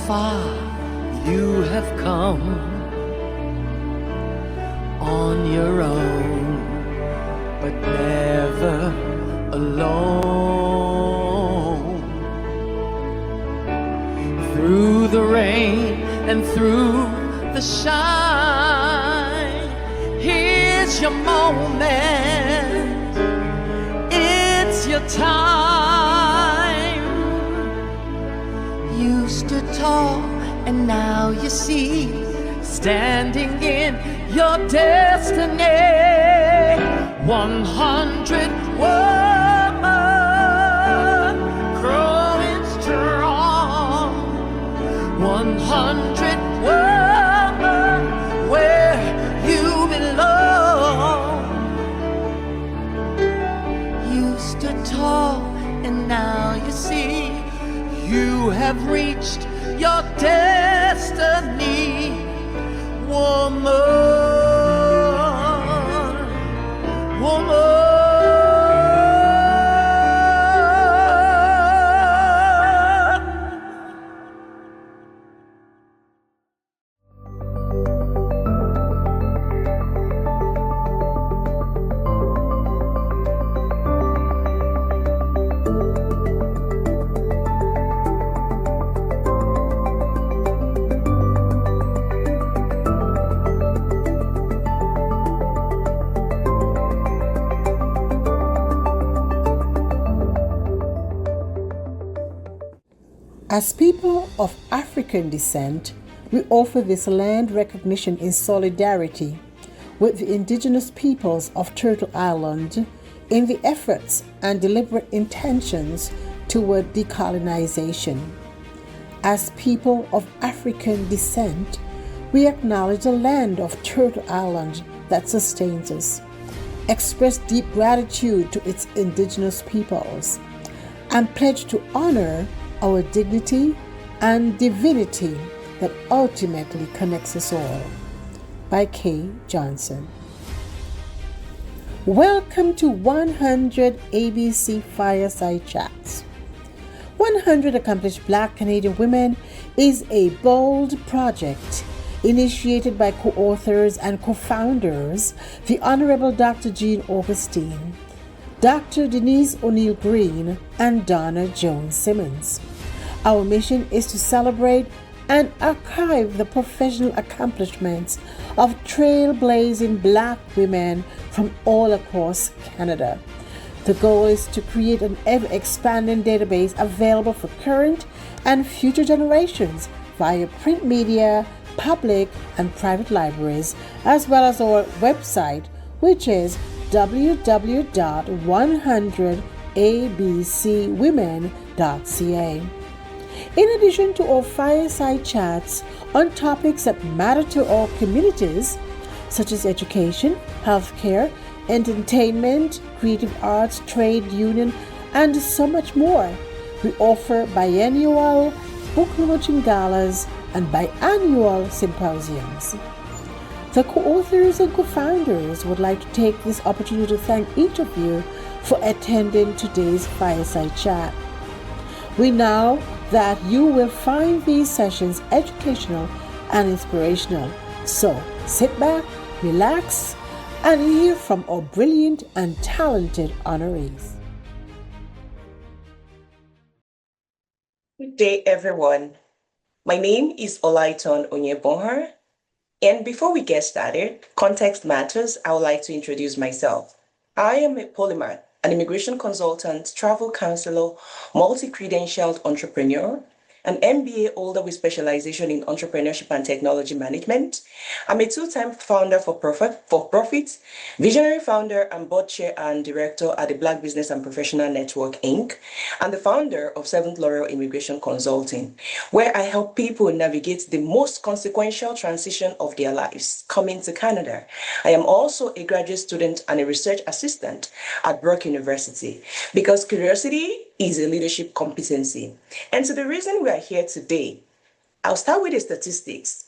far you have come on your own, but never alone. Through the rain and through the shine, here's your moment, it's your time. You stood tall and now you see, standing in your destiny. 100 women growing strong. 100 women where you belong. You stood tall and now you see, you have reached your destiny. Woman, woman. As people of African descent, we offer this land recognition in solidarity with the indigenous peoples of Turtle Island in the efforts and deliberate intentions toward decolonization. As people of African descent, we acknowledge the land of Turtle Island that sustains us, express deep gratitude to its indigenous peoples, and pledge to honor our dignity and divinity that ultimately connects us all. By Kay Johnson. Welcome to 100 ABC Fireside Chats. 100 Accomplished Black Canadian Women is a bold project initiated by co-authors and co-founders, the Honorable Dr. Jean Augustine, Dr. Denise O'Neill Green, and Donna Jones Simmons. Our mission is to celebrate and archive the professional accomplishments of trailblazing Black women from all across Canada. The goal is to create an ever-expanding database available for current and future generations via print media, public and private libraries, as well as our website, which is www.100abcwomen.ca. In addition to our fireside chats on topics that matter to our communities, such as education, healthcare, entertainment, creative arts, trade union, and so much more, we offer biennial book launching galas and biannual symposiums. The co-authors and co-founders would like to take this opportunity to thank each of you for attending today's fireside chat. We know that you will find these sessions educational and inspirational. So sit back, relax, and hear from our brilliant and talented honorees. Good day, everyone. My name is Olaiton Onyebonher, and before we get started, context matters. I would like to introduce myself. I am a polymath, an immigration consultant, travel counselor, multi-credentialed entrepreneur, an MBA holder with specialization in entrepreneurship and technology management. I'm a two-time founder for profit, visionary founder and board chair and director at the Black Business and Professional Network, Inc., and the founder of Seventh Laurel Immigration Consulting, where I help people navigate the most consequential transition of their lives, coming to Canada. I am also a graduate student and a research assistant at Brock University, because curiosity is a leadership competency. And so the reason we are here today, I'll start with the statistics.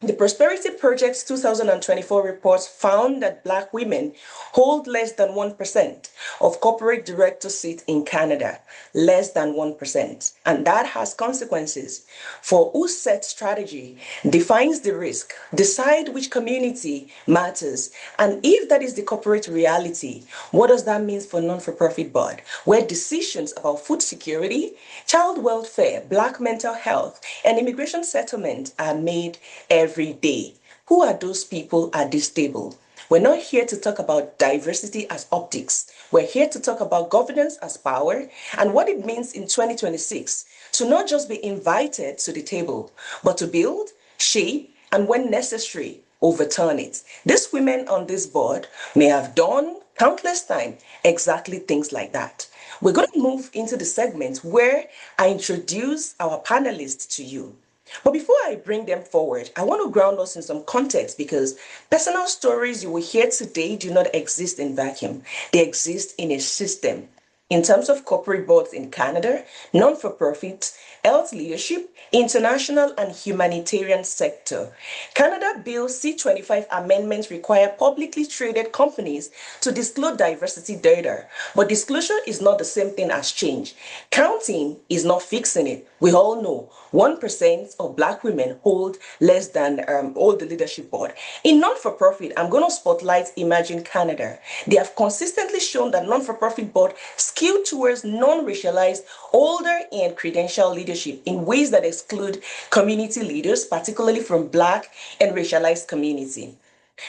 The Prosperity Project's 2024 report found that Black women hold less than 1% of corporate director seats in Canada, less than 1%. And that has consequences for who sets strategy, defines the risk, decide which community matters, and if that is the corporate reality, what does that mean for non-for-profit board, where decisions about food security, child welfare, Black mental health, and immigration settlement are made every day. Who are those people at this table? We're not here to talk about diversity as optics. We're here to talk about governance as power and what it means in 2026 to not just be invited to the table, but to build, shape, and when necessary, overturn it. These women on this board may have done countless times exactly things like that. We're going to move into the segment where I introduce our panelists to you. But before I bring them forward, I want to ground us in some context because personal stories you will hear today do not exist in vacuum. They exist in a system. In terms of corporate boards in Canada, non-for-profit, health leadership, international and humanitarian sector. Canada Bill C-25 amendments require publicly traded companies to disclose diversity data, but disclosure is not the same thing as change. Counting is not fixing it. We all know 1% of Black women hold less than hold the leadership board. In non-for-profit, I'm going to spotlight Imagine Canada. They have consistently shown that non-for-profit board skewed towards non-racialized, older and credential leadership in ways that exclude community leaders, particularly from Black and racialized community.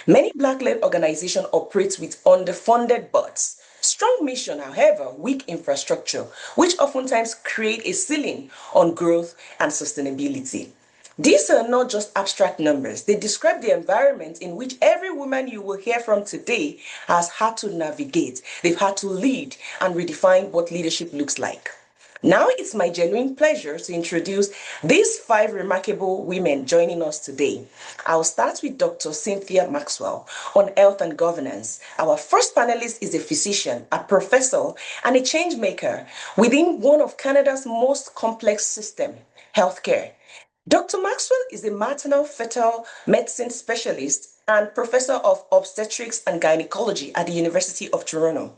Many Black-led organizations operate with underfunded boards. Strong mission, however, weak infrastructure, which oftentimes create a ceiling on growth and sustainability. These are not just abstract numbers. They describe the environment in which every woman you will hear from today has had to navigate. They've had to lead and redefine what leadership looks like. Now it's my genuine pleasure to introduce these 5 remarkable women joining us today. I'll start with Dr. Cynthia Maxwell on health and governance. Our first panelist is a physician, a professor, and a change maker within one of Canada's most complex systems, healthcare. Dr. Maxwell is a maternal fetal medicine specialist and professor of obstetrics and gynecology at the University of Toronto.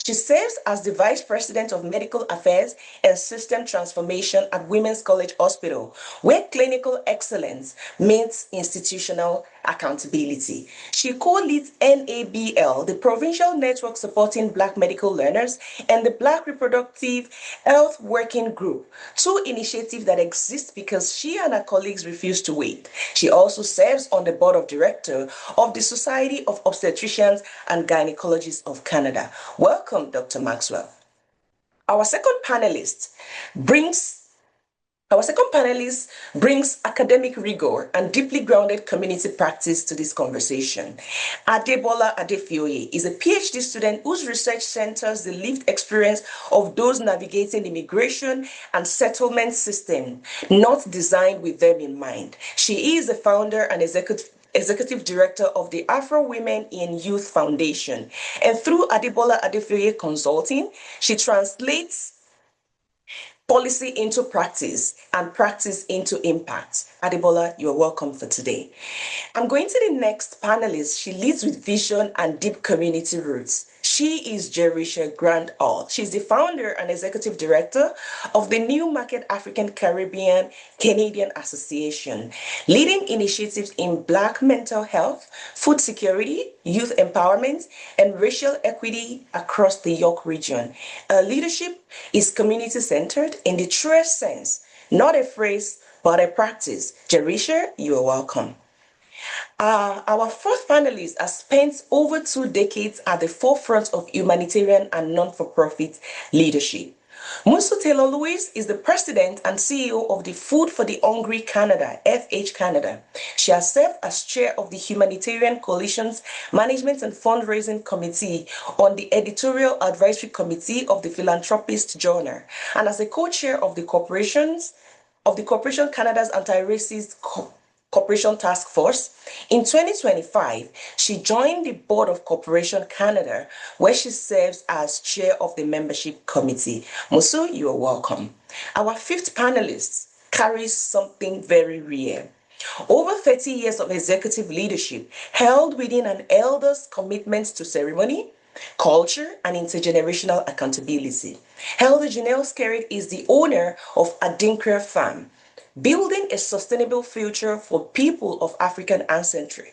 She serves as the Vice President of Medical Affairs and System Transformation at Women's College Hospital, where clinical excellence meets institutional accountability. She co-leads NABL, the provincial network supporting Black medical learners, and the Black Reproductive Health Working Group, 2 initiatives that exist because she and her colleagues refuse to wait. She also serves on the board of directors of the Society of Obstetricians and Gynecologists of Canada. Welcome, Dr. Maxwell. Our second panelist brings academic rigor and deeply grounded community practice to this conversation. Adebola Adefioye is a PhD student whose research centers the lived experience of those navigating immigration and settlement system, not designed with them in mind. She is the founder and executive director of the Afro Women in Youth Foundation. And through Adebola Adefioye Consulting, she translates policy into practice and practice into impact. Adebola, you're welcome for today. I'm going to the next panelist. She leads with vision and deep community roots. She is Jerisha Grant-All. She's the founder and executive director of the New Market African Caribbean Canadian Association, leading initiatives in Black mental health, food security, youth empowerment, and racial equity across the York region. Her leadership is community-centered in the truest sense, not a phrase, but a practice. Jerisha, you are welcome. Our fourth panelist has spent over 2 decades at the forefront of humanitarian and non-for-profit leadership. Musu Taylor Lewis is the president and CEO of the Food for the Hungry Canada, FH Canada. She has served as chair of the Humanitarian Coalition's Management and Fundraising Committee on the Editorial Advisory Committee of the Philanthropist Journal, and as a co-chair of the Corporation Canada's Anti-Racist Corporation Task Force. In 2025, she joined the board of Corporation Canada, where she serves as chair of the membership committee. Musu, you are welcome. Our fifth panelist carries something very rare. Over 30 years of executive leadership held within an elder's commitment to ceremony, culture, and intergenerational accountability. Elder Janelle Skerritt is the owner of Adinkra Farm, building a sustainable future for people of African ancestry.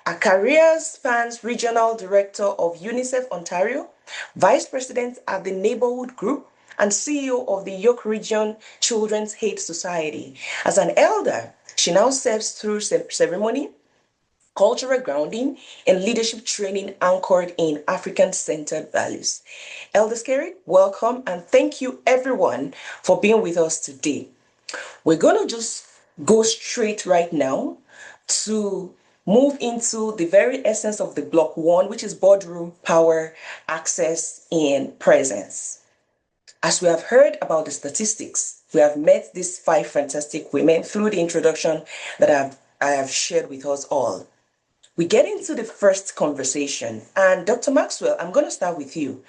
A career spans regional director of UNICEF Ontario, vice president at the Neighborhood Group, and CEO of the York Region Children's Aid Society. As an elder, she now serves through ceremony, cultural grounding, and leadership training anchored in African centered values. Elder Skerritt, welcome and thank you everyone for being with us today. We're going to just go straight right now to move into the very essence of the block one, which is boardroom power, access, and presence. As we have heard about the statistics, we have met these five fantastic women through the introduction that I have shared with us all. We get into the first conversation, and Dr. Maxwell, I'm going to start with you.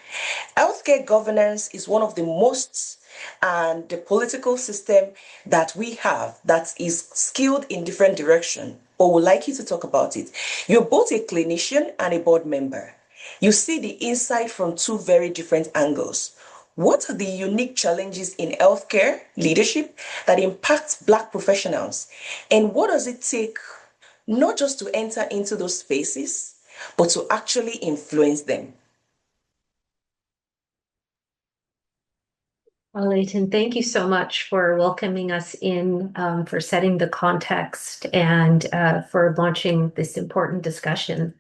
Healthcare governance is one of the most and the political system that we have that is skilled in different direction, but would like you to talk about it. You're both a clinician and a board member. You see the insight from two very different angles. What are the unique challenges in healthcare leadership that impact Black professionals? And what does it take not just to enter into those spaces, but to actually influence them? Well, Leighton, thank you so much for welcoming us in, for setting the context, and for launching this important discussion.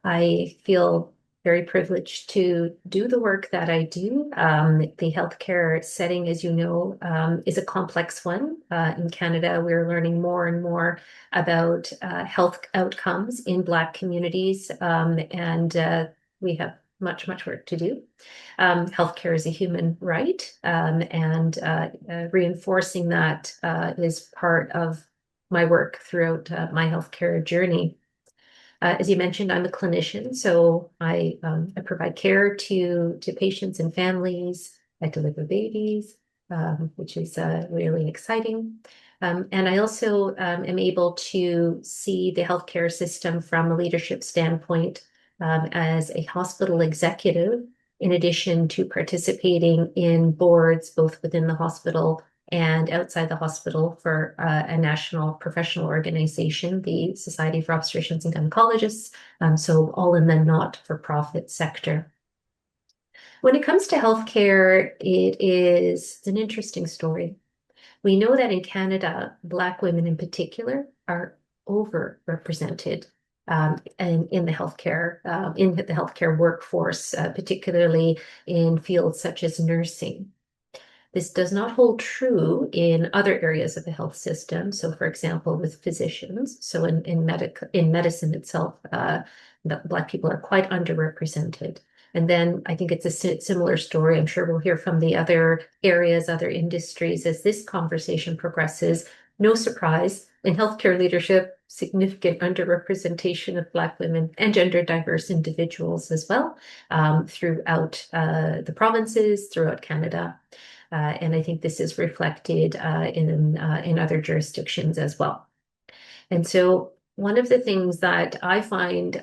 I feel very privileged to do the work that I do. The healthcare setting, as you know, is a complex one. In Canada, we're learning more and more about health outcomes in Black communities, and we have much work to do. Healthcare is a human right, and reinforcing that is part of my work throughout my healthcare journey. As you mentioned, I'm a clinician, so I provide care to patients and families. I deliver babies, which is really exciting. And I also am able to see the healthcare system from a leadership standpoint, as a hospital executive, in addition to participating in boards both within the hospital and outside the hospital for a national professional organization, the Society for Obstetricians and Gynecologists, so all in the not-for-profit sector. When it comes to healthcare, it's an interesting story. We know that in Canada, Black women in particular are overrepresented in the healthcare workforce, particularly in fields such as nursing. This does not hold true in other areas of the health system. So, for example, with physicians, so in medicine itself, Black people are quite underrepresented. And then I think it's a similar story. I'm sure we'll hear from the other areas, other industries as this conversation progresses. No surprise, in healthcare leadership, significant underrepresentation of Black women and gender diverse individuals as well, throughout the provinces, throughout Canada. And I think this is reflected in other jurisdictions as well. And so one of the things that I find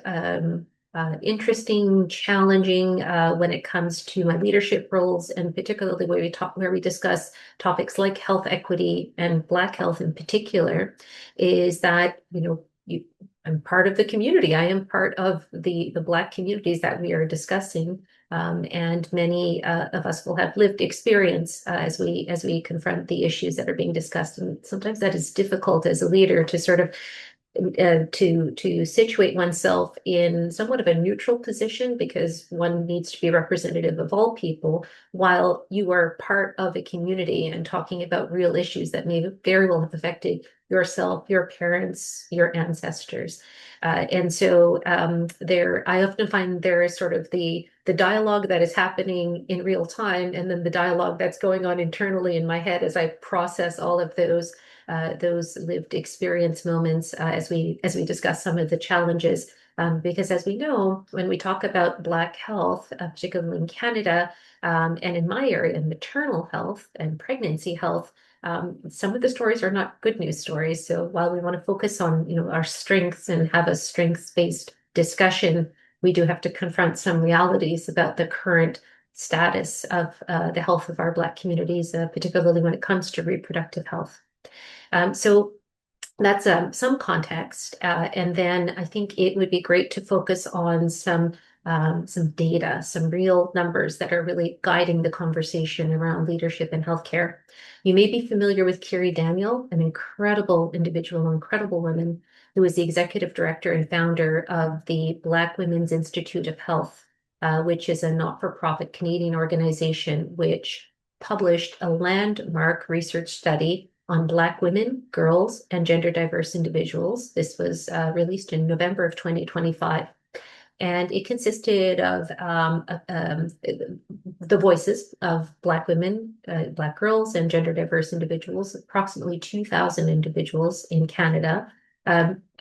interesting, challenging when it comes to my leadership roles, and particularly where we discuss topics like health equity and Black health in particular, is that I'm part of the community. I am part of the Black communities that we are discussing, and many of us will have lived experience as we confront the issues that are being discussed. And sometimes that is difficult as a leader to sort of to situate oneself in somewhat of a neutral position, because one needs to be representative of all people while you are part of a community and talking about real issues that may very well have affected yourself, your parents, your ancestors. And so I often find there is sort of the dialogue that is happening in real time, and then the dialogue that's going on internally in my head as I process all of those lived experience moments as we discuss some of the challenges. Because as we know, when we talk about Black health, particularly in Canada, and in my area, maternal health and pregnancy health, Some of the stories are not good news stories. So while we want to focus on, our strengths and have a strengths-based discussion, we do have to confront some realities about the current status of the health of our Black communities, particularly when it comes to reproductive health. So that's some context. And then I think it would be great to focus on some data, some real numbers that are really guiding the conversation around leadership in healthcare. You may be familiar with Kiri Daniel, an incredible individual, incredible woman, who is the executive director and founder of the Black Women's Institute of Health, which is a not-for-profit Canadian organization which published a landmark research study on Black women, girls, and gender diverse individuals. This was released in November of 2025. And it consisted of the voices of Black women, Black girls, and gender diverse individuals, approximately 2,000 individuals in Canada,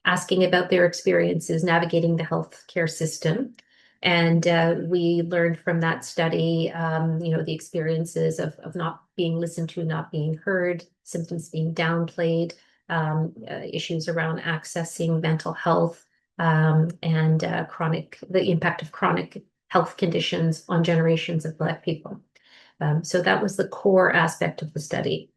asking about their experiences navigating the healthcare system. And we learned from that study, the experiences of not being listened to, not being heard, symptoms being downplayed, issues around accessing mental health, and the impact of chronic health conditions on generations of Black people. So that was the core aspect of the study.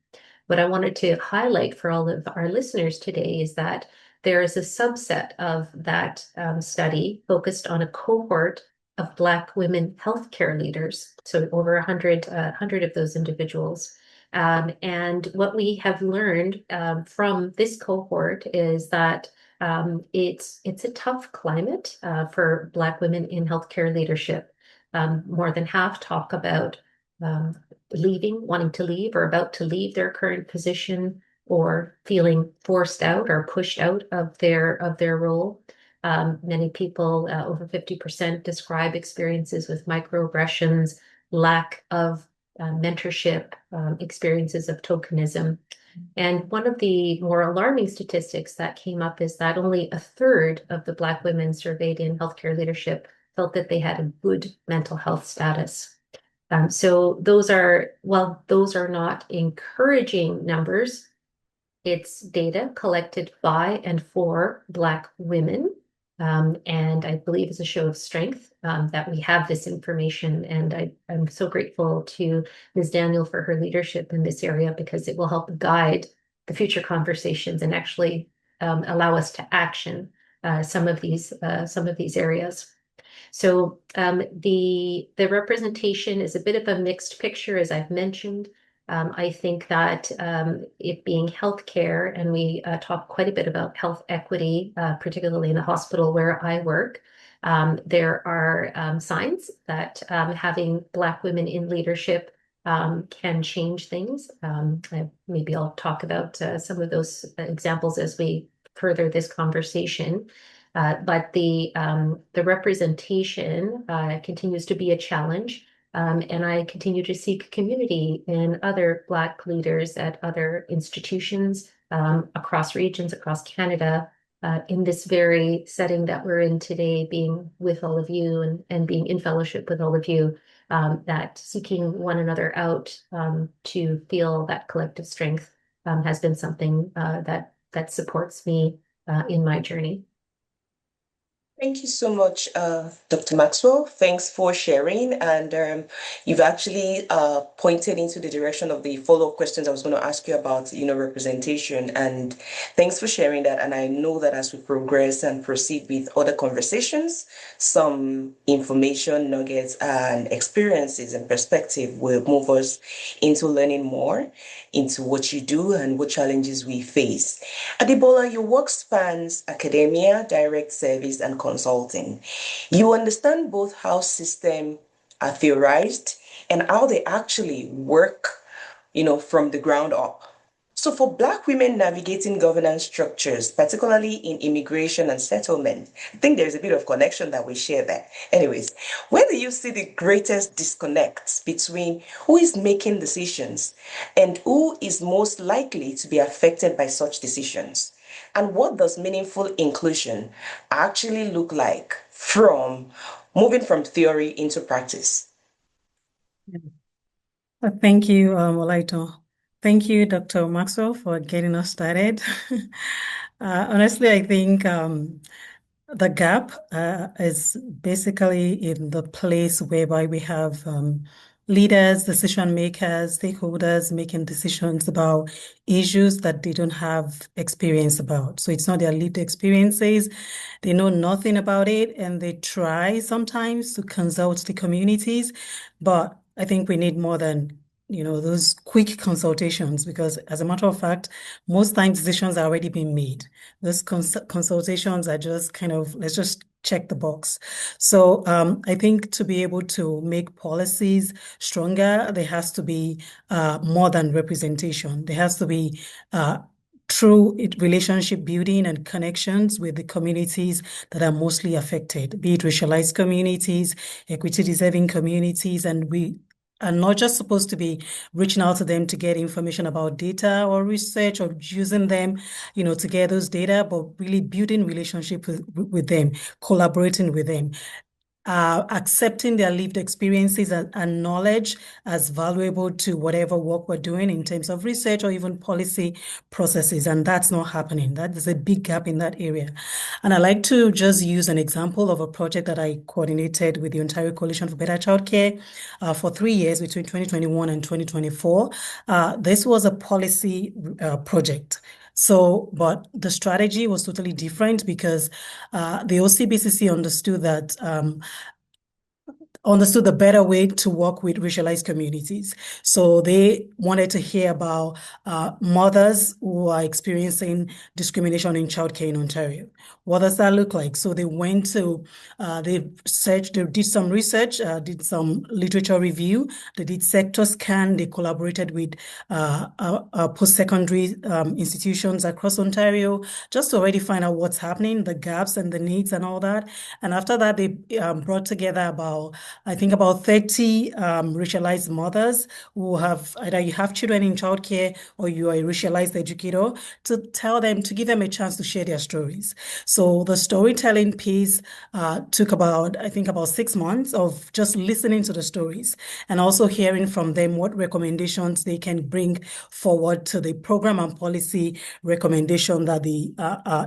What I wanted to highlight for all of our listeners today is that there is a subset of that study focused on a cohort of Black women healthcare leaders, so over 100 of those individuals. And what we have learned from this cohort is that it's a tough climate for Black women in healthcare leadership. More than half talk about wanting to leave or about to leave their current position, or feeling forced out or pushed out of their role. Many people, over 50%, describe experiences with microaggressions, lack of mentorship, experiences of tokenism. And one of the more alarming statistics that came up is that only a third of the Black women surveyed in healthcare leadership felt that they had a good mental health status. So those are not encouraging numbers, it's data collected by and for Black women. And I believe it's a show of strength that we have this information. And I'm so grateful to Ms. Daniel for her leadership in this area, because it will help guide the future conversations and actually allow us to action some of these areas. So the representation is a bit of a mixed picture, as I've mentioned. I think that it being healthcare, and we talk quite a bit about health equity, particularly in the hospital where I work, there are signs that having Black women in leadership can change things. Maybe I'll talk about some of those examples as we further this conversation. But the representation continues to be a challenge. And I continue to seek community in other Black leaders at other institutions across regions, across Canada, in this very setting that we're in today, being with all of you and being in fellowship with all of you, that seeking one another out to feel that collective strength has been something that supports me in my journey. Thank you so much, Dr. Maxwell. Thanks for sharing. And you've actually pointed into the direction of the follow-up questions I was going to ask you about, representation. And thanks for sharing that. And I know that as we progress and proceed with other conversations, some information, nuggets, and experiences and perspective will move us into learning more into what you do and what challenges we face. Adebola, your work spans academia, direct service, and consulting. You understand both how systems are theorized and how they actually work, from the ground up. So for Black women navigating governance structures, particularly in immigration and settlement, I think there's a bit of connection that we share there. Anyways, where do you see the greatest disconnects between who is making decisions and who is most likely to be affected by such decisions? And what does meaningful inclusion actually look like from moving from theory into practice? Thank you, Olaito. Thank you, Dr. Maxwell, for getting us started. Honestly, I think the gap is basically in the place whereby we have leaders, decision makers, stakeholders making decisions about issues that they don't have experience about. So it's not their lived experiences. They know nothing about it, and they try sometimes to consult the communities. But I think we need more than those quick consultations, because as a matter of fact, most times decisions are already being made. Those consultations are just kind of, let's just check the box. So I think to be able to make policies stronger, there has to be more than representation. There has to be true relationship building and connections with the communities that are mostly affected, be it racialized communities, equity deserving communities, and we are not just supposed to be reaching out to them to get information about data or research or using them, to get those data, but really building relationship with them, collaborating with them, accepting their lived experiences and knowledge as valuable to whatever work we're doing in terms of research or even policy processes. And that's not happening. That is a big gap in that area. And I like to just use an example of a project that I coordinated with the Ontario Coalition for Better Childcare for 3 years between 2021 and 2024. This was a policy project. So, but the strategy was totally different because the OCBCC understood the better way to work with racialized communities. So they wanted to hear about mothers who are experiencing discrimination in childcare in Ontario. What does that look like? So they went to, they did some research, did some literature review, they did sector scan, they collaborated with post-secondary institutions across Ontario, just to already find out what's happening, the gaps and the needs and all that. And after that, they brought together I think about 30 racialized mothers who have either you have children in childcare or you are a racialized educator, to give them a chance to share their stories. So the storytelling piece took about 6 months of just listening to the stories and also hearing from them what recommendations they can bring forward to the program and policy recommendation that the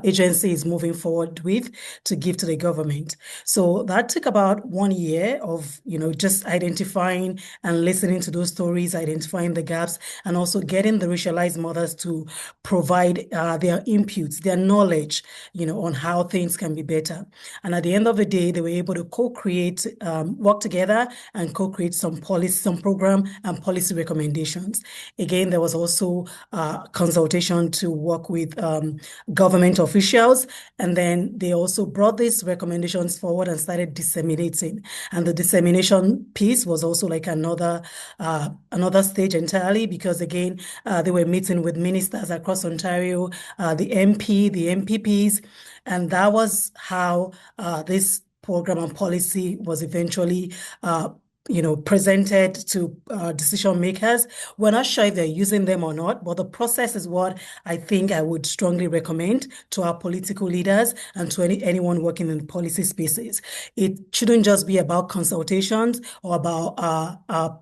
agency is moving forward with to give to the government. So that took about 1 year of just identifying and listening to those stories, identifying the gaps, and also getting the racialized mothers to provide their inputs, their knowledge, on how things can be better. And at the end of the day, they were able to co-create, work together and co-create some policy, some program and policy recommendations. Again, there was also consultation to work with government officials, and then they also brought these recommendations forward and started disseminating. And the dissemination piece was also like another stage entirely, because again, they were meeting with ministers across Ontario, the MP, the MPPs, and that was how this program and policy was eventually presented to decision makers. We're not sure if they're using them or not, but the process is what I think I would strongly recommend to our political leaders and to anyone working in policy spaces. It shouldn't just be about consultations or about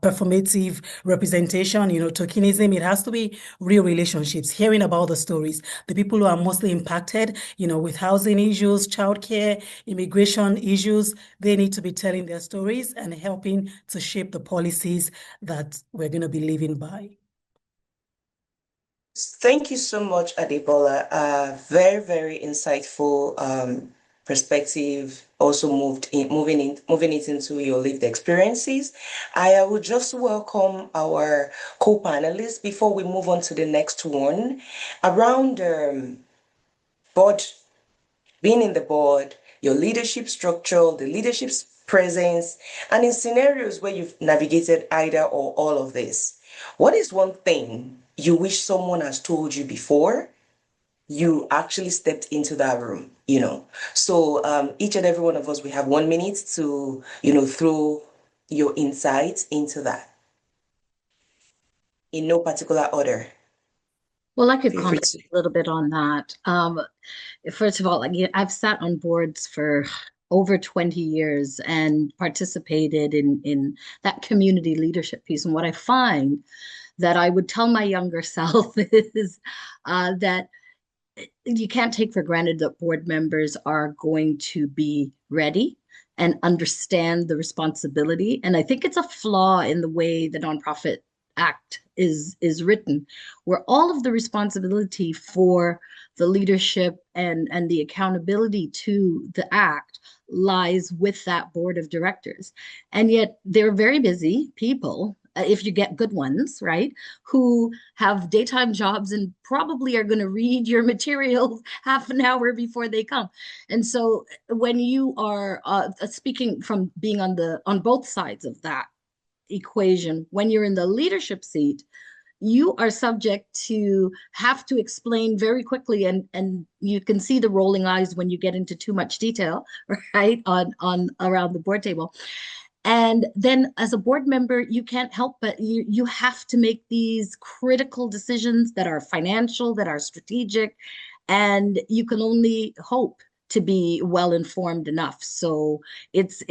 performative representation, tokenism. It has to be real relationships, hearing about the stories, the people who are mostly impacted, with housing issues, childcare, immigration issues. They need to be telling their stories and helping to shape the policies that we're going to be living by. Thank you so much, Adebola. Very, very insightful perspective. Also moving it into your lived experiences. I would just welcome our co-panelists before we move on to the next one around board, being in the board, your leadership structure, the leadership's presence, and in scenarios where you've navigated either or all of this. What is one thing you wish someone has told you before you actually stepped into that room? So each and every one of us, we have 1 minute to, throw your insights into that in no particular order. Well, I could Feel free comment to. a little bit on that. First of all, I've sat on boards for over 20 years and participated in that community leadership piece. And what I find that I would tell my younger self is that you can't take for granted that board members are going to be ready and understand the responsibility. And I think it's a flaw in the way the Nonprofit Act is written, where all of the responsibility for the leadership and the accountability to the act lies with that board of directors. And yet they're very busy people, if you get good ones, right, who have daytime jobs and probably are going to read your materials half an hour before they come. And so when you are speaking from being on both sides of that equation, when you're in the leadership seat, you are subject to have to explain very quickly, and you can see the rolling eyes when you get into too much detail, right, on around the board table. And then as a board member, you can't help but you have to make these critical decisions that are financial, that are strategic, and you can only hope to be well informed enough. So it's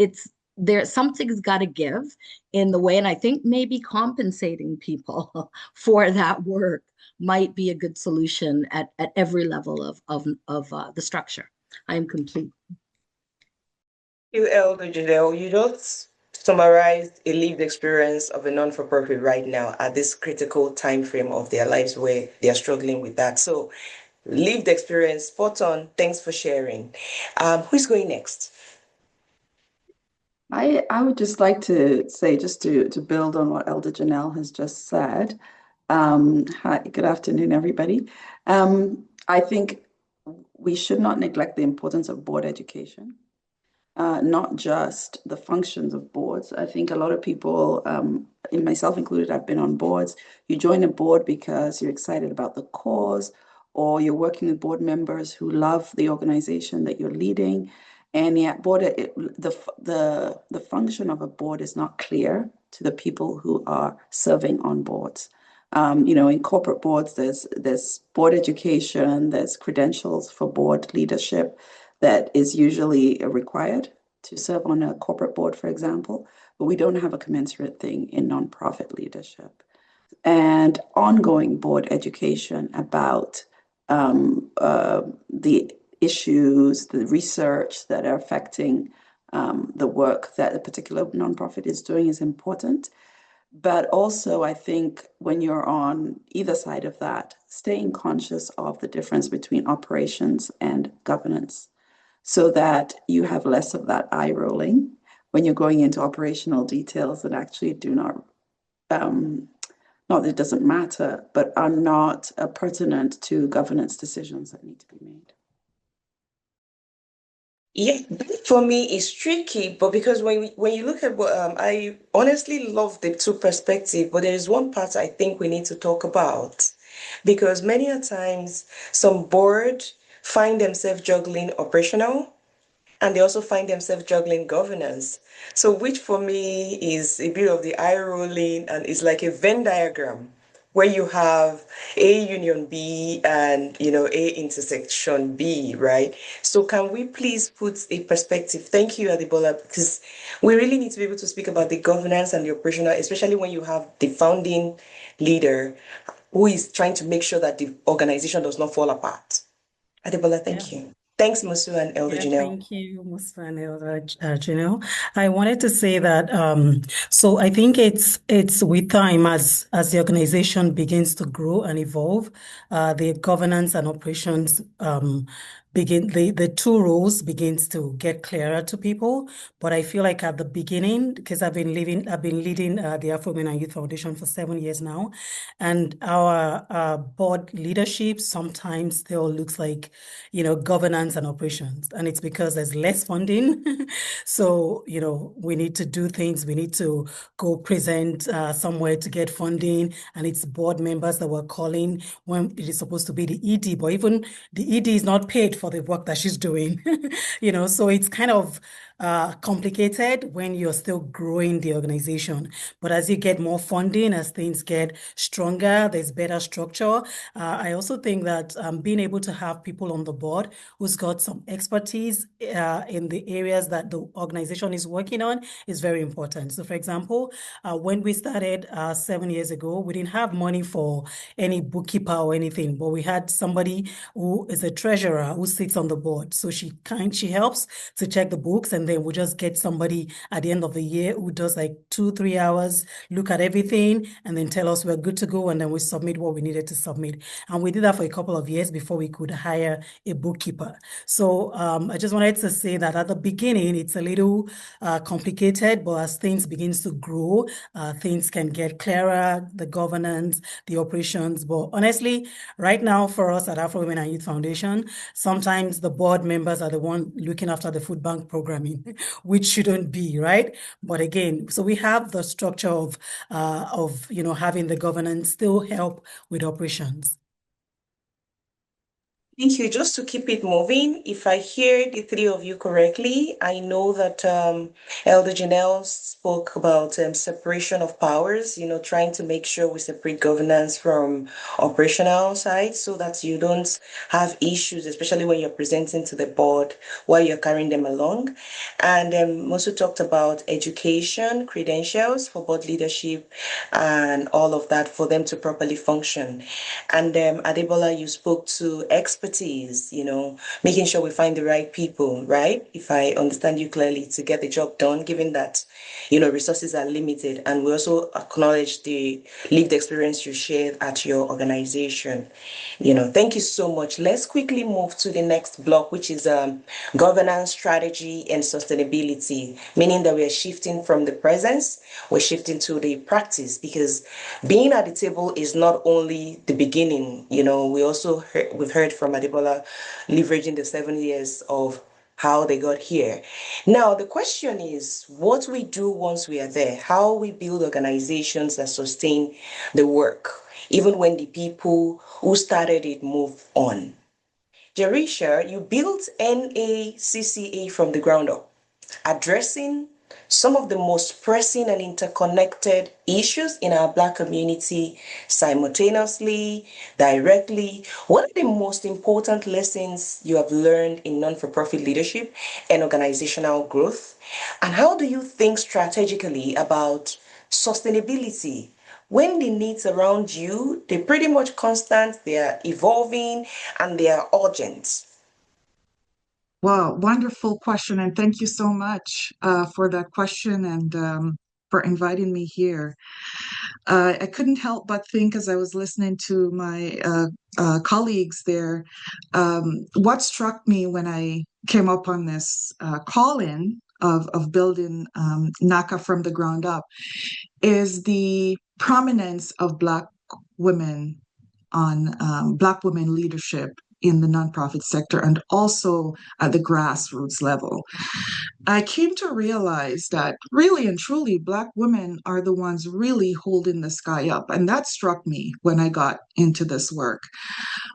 there, something's got to give in the way, and I think maybe compensating people for that work might be a good solution at every level of the structure. I am complete. You, Elder Janelle, you just summarized a lived experience of a non-for-profit right now at this critical time frame of their lives where they are struggling with that. So, lived experience, spot on. Thanks for sharing. Who's going next? I would just like to say, just to build on what Elder Janelle has just said. Hi, good afternoon, everybody. I think we should not neglect the importance of board education, not just the functions of boards. I think a lot of people, in myself included, I've been on boards. You join a board because you're excited about the cause, or you're working with board members who love the organization that you're leading. And yet, the function of a board is not clear to the people who are serving on boards. In corporate boards, there's board education, there's credentials for board leadership that is usually required to serve on a corporate board, for example, but we don't have a commensurate thing in nonprofit leadership. And ongoing board education about the issues, the research that are affecting the work that a particular nonprofit is doing is important. But also, I think when you're on either side of that, staying conscious of the difference between operations and governance, so that you have less of that eye rolling when you're going into operational details that actually do not that it doesn't matter, but are not pertinent to governance decisions that need to be made. Yeah, that for me is tricky, but because when you look at what I honestly love the two perspectives, but there is one part I think we need to talk about because many a times some board find themselves juggling operational and they also find themselves juggling governance. So which for me is a bit of the eye rolling and it's like a Venn diagram where you have A union B and A intersection B, right? So can we please put a perspective? Thank you, Adibola, because we really need to be able to speak about the governance and the operational, especially when you have the founding leader who is trying to make sure that the organization does not fall apart. Adibola, thank you. Thanks, Musu and Elder Yeah, Janelle. thank you, Musa and Elder Janelle. I wanted to say that so I think it's with time as the organization begins to grow and evolve, the governance and operations begin the two roles begins to get clearer to people. But I feel like at the beginning, because I've been leading the Afro Women and Youth Foundation for 7 years now, and our board leadership sometimes still looks like governance and operations, and it's because there's less funding. So we need to do things. We need to go present somewhere to get funding, and it's board members that we're calling when it is supposed to be the ED, but even the ED is not paid for the work that she's doing. So it's kind of complicated when you're still growing the organization. But as you get more funding, as things get stronger, there's better structure. I also think that being able to have people on the board who's got some expertise in the areas that the organization is working on is very important. So, for example, when we started 7 years ago, we didn't have money for any bookkeeper or anything, but we had somebody who is a treasurer who sits on the board. So she helps to check the books, and then we just get somebody at the end of the year who does like 2-3 hours, look at everything, and then tell us we're good to go, and then we submit what we needed to submit. And we did that for a couple of years before we could hire a bookkeeper. So I just wanted to say that at the beginning, it's a little complicated, but as things begins to grow, things can get clearer, the governance, the operations. But honestly, right now for us at Afro Women and Youth Foundation, sometimes the board members are the one looking after the food bank programming, which shouldn't be, right? But again, so we have the structure of having the governance still help with operations. Thank you. Just to keep it moving, if I hear the three of you correctly, I know that Elder Janelle spoke about separation of powers, trying to make sure we separate governance from operational side so that you don't have issues, especially when you're presenting to the board while you're carrying them along. And also talked about education, credentials for board leadership, and all of that for them to properly function. And Adebola, you spoke to expertise, making sure we find the right people, right? If I understand you clearly, to get the job done, given that, resources are limited. And we also acknowledge the lived experience you shared at your organization. Thank you so much. Let's quickly move to the next block, which is governance, strategy, and sustainability, meaning that we are shifting from the presence, we're shifting to the practice, because being at the table is not only the beginning. We've heard from Adebola leveraging the 7 years of how they got here. Now, the question is what we do once we are there, how we build organizations that sustain the work, even when the people who started it move on. Jerisha, you built NACCA from the ground up, addressing some of the most pressing and interconnected issues in our Black community simultaneously, directly. What are the most important lessons you have learned in non-for-profit leadership and organizational growth? And how do you think strategically about sustainability when the needs around you, they're pretty much constant, they are evolving, and they are urgent? Wow, wonderful question. And thank you so much for that question and for inviting me here. I couldn't help but think as I was listening to my colleagues there, what struck me when I came up on this call-in of building NACA from the ground up is the prominence of Black women on Black women leadership in the nonprofit sector and also at the grassroots level. I came to realize that really and truly, Black women are the ones really holding the sky up. And that struck me when I got into this work.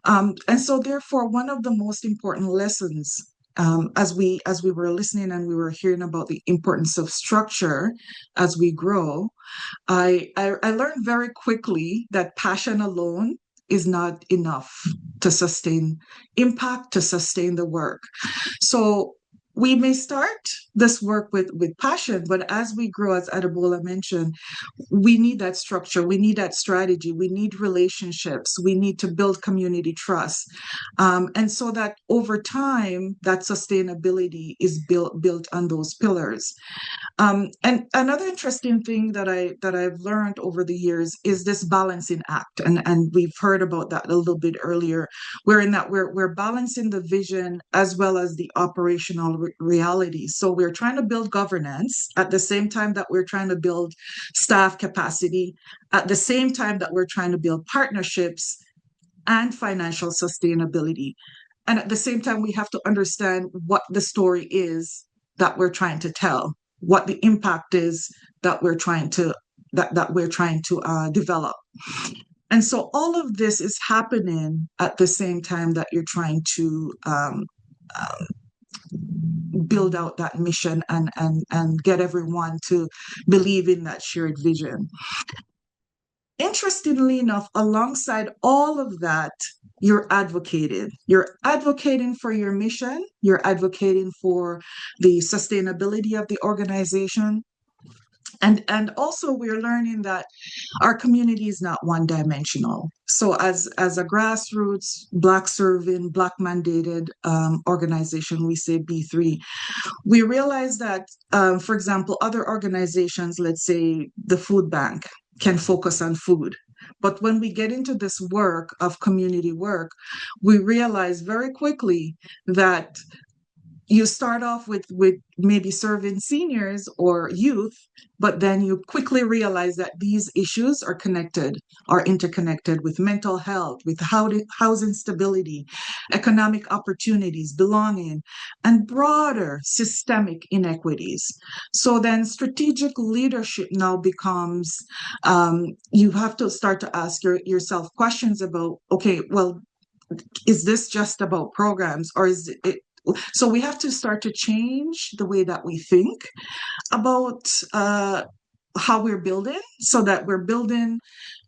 And so therefore, one of the most important lessons as we were listening and we were hearing about the importance of structure as we grow, I learned very quickly that passion alone is not enough to sustain impact, to sustain the work. So we may start this work with passion, but as we grow, as Adebola mentioned, we need that structure, we need that strategy, we need relationships, we need to build community trust. And so that over time, that sustainability is built on those pillars. And another interesting thing that I've learned over the years is this balancing act, and we've heard about that a little bit earlier. We're balancing the vision as well as the operational reality. So we're trying to build governance at the same time that we're trying to build staff capacity, at the same time that we're trying to build partnerships and financial sustainability. And at the same time, we have to understand what the story is that we're trying to tell, what the impact is that we're trying to develop. And so all of this is happening at the same time that you're trying to build out that mission and get everyone to believe in that shared vision. Interestingly enough, alongside all of that, you're advocating. You're advocating for your mission. You're advocating for the sustainability of the organization. And also we're learning that our community is not one-dimensional. So as a grassroots, Black serving, Black mandated organization, we say B3, we realize that, for example, other organizations, let's say the food bank, can focus on food. But when we get into this work of community work, we realize very quickly that you start off with maybe serving seniors or youth, but then you quickly realize that these issues are interconnected with mental health, with housing stability, economic opportunities, belonging, and broader systemic inequities. So then strategic leadership now becomes, you have to start to ask yourself questions about, okay, well, is this just about programs, or is it? So we have to start to change the way that we think about how we're building, so that we're building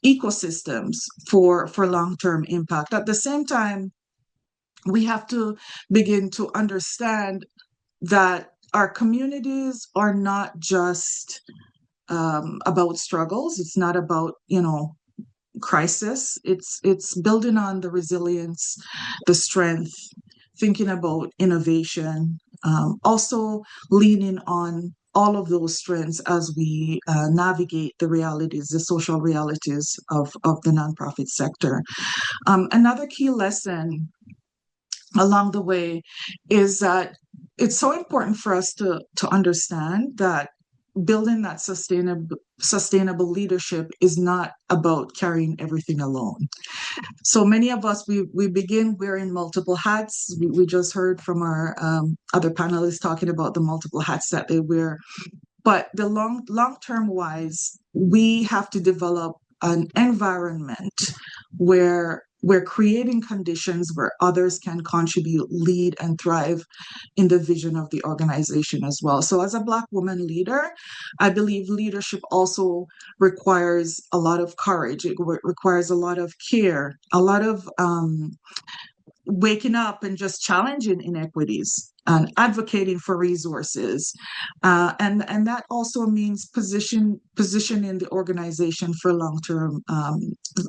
ecosystems for long-term impact. At the same time, we have to begin to understand that our communities are not just about struggles. It's not about, crisis. It's building on the resilience, the strength, thinking about innovation, also leaning on all of those strengths as we navigate the realities, the social realities of the nonprofit sector. Another key lesson along the way is that it's so important for us to understand that building that sustainable leadership is not about carrying everything alone. So many of us, we begin wearing multiple hats. We just heard from our other panelists talking about the multiple hats that they wear. But the long-term wise, we have to develop an environment where we're creating conditions where others can contribute, lead, and thrive in the vision of the organization as well. So as a Black woman leader, I believe leadership also requires a lot of courage. It requires a lot of care, a lot of waking up and just challenging inequities and advocating for resources. And that also means positioning the organization for long-term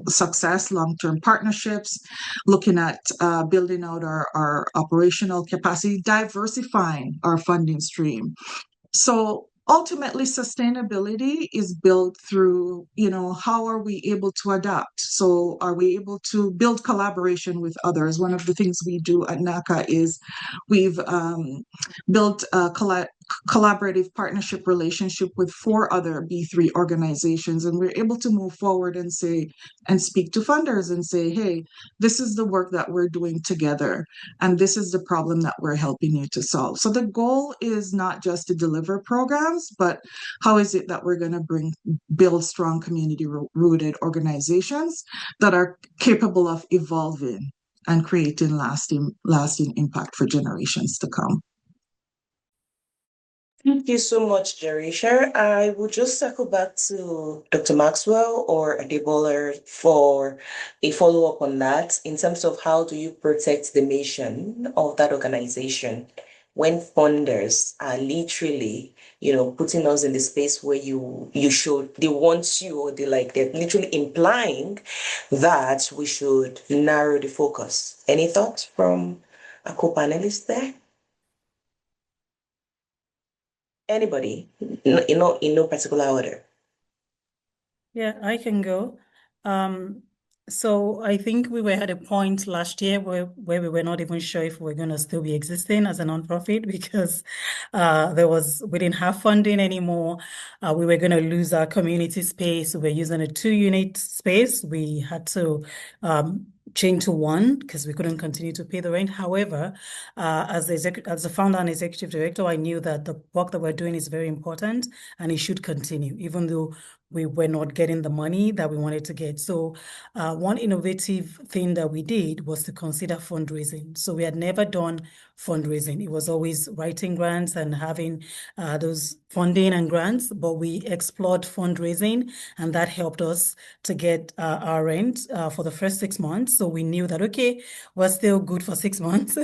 success, long-term partnerships, looking at building out our operational capacity, diversifying our funding stream. So ultimately, sustainability is built through, how are we able to adapt? So are we able to build collaboration with others? One of the things we do at NACA is we've built a collaborative partnership relationship with 4 other B3 organizations, and we're able to move forward and speak to funders and say, hey, this is the work that we're doing together, and this is the problem that we're helping you to solve. So the goal is not just to deliver programs, but how is it that we're going to build strong community-rooted organizations that are capable of evolving and creating lasting impact for generations to come. Thank you so much, Jerisha. I will just circle back to Dr. Maxwell or Adebola for a follow-up on that in terms of how do you protect the mission of that organization when funders are literally, putting us in the space where they want you, or they're literally implying that we should narrow the focus. Any thoughts from a co-panelist there? Anybody, in no particular order. Yeah, I can go. So I think we were at a point last year where we were not even sure if we're going to still be existing as a nonprofit because we didn't have funding anymore. We were going to lose our community space. We were using a 2-unit space. We had to change to 1 because we couldn't continue to pay the rent. However, as the founder and executive director, I knew that the work that we're doing is very important and it should continue, even though we were not getting the money that we wanted to get. So one innovative thing that we did was to consider fundraising. So we had never done fundraising. It was always writing grants and having those funding and grants, but we explored fundraising, and that helped us to get our rent for the first 6 months. So we knew that, okay, we're still good for 6 months.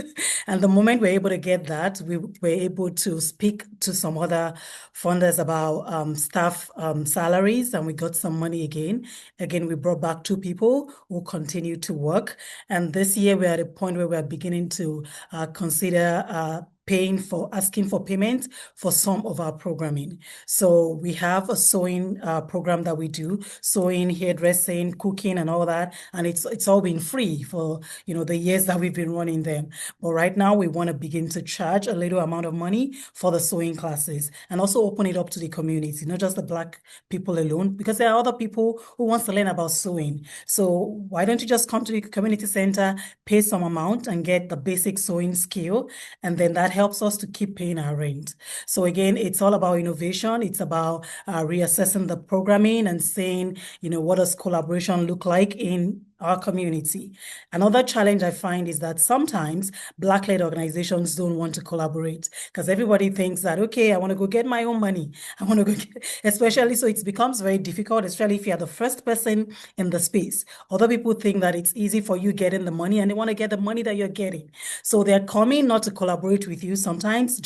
And the moment we're able to get that, we were able to speak to some other funders about staff salaries, and we got some money again. Again, we brought back 2 people who continued to work. And this year we're at a point where we're beginning to consider asking for payment for some of our programming. So we have a sewing program that we do, sewing, hairdressing, cooking, and all that. And it's all been free for, the years that we've been running them. But right now we want to begin to charge a little amount of money for the sewing classes, and also open it up to the community, not just the Black people alone, because there are other people who wants to learn about sewing. So why don't you just come to the community center, pay some amount, and get the basic sewing skill, and then that helps us to keep paying our rent. So again, it's all about innovation. It's about reassessing the programming and saying, what does collaboration look like in our community. Another challenge I find is that sometimes Black-led organizations don't want to collaborate because everybody thinks that, okay, I want to go get my own money. I want to go especially, so it becomes very difficult, especially if you're the first person in the space. Other people think that it's easy for you getting the money, and they want to get the money that you're getting. So they're coming not to collaborate with you sometimes,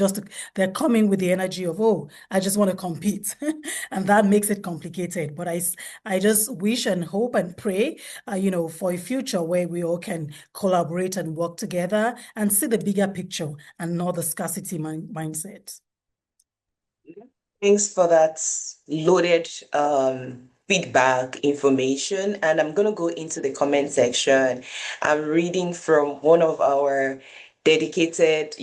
they're coming with the energy of, oh, I just want to compete. And that makes it complicated. But I just wish and hope and pray, for a future where we all can collaborate and work together and see the bigger picture and not the scarcity mindset. Thanks for that loaded feedback information. And I'm going to go into the comment section. I'm reading from one of our dedicated,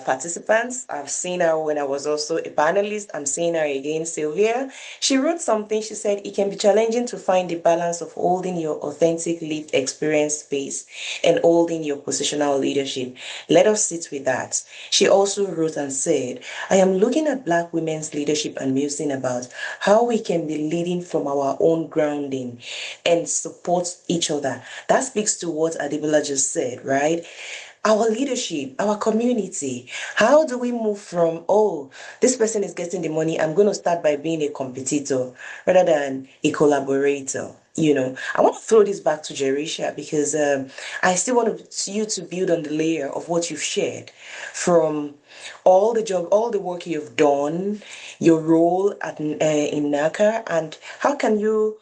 participants. I've seen her when I was also a panelist. I'm seeing her again, Sylvia. She wrote something. She said, it can be challenging to find the balance of holding your authentic lived experience space and holding your positional leadership. Let us sit with that. She also wrote and said, I am looking at Black women's leadership and musing about how we can be leading from our own grounding and support each other. That speaks to what Adebola just said, right? Our leadership, our community. How do we move from, oh, this person is getting the money, I'm going to start by being a competitor rather than a collaborator? I want to throw this back to Jerisha because I still want you to build on the layer of what you've shared from all the work you've done, your role in NACA, and how can you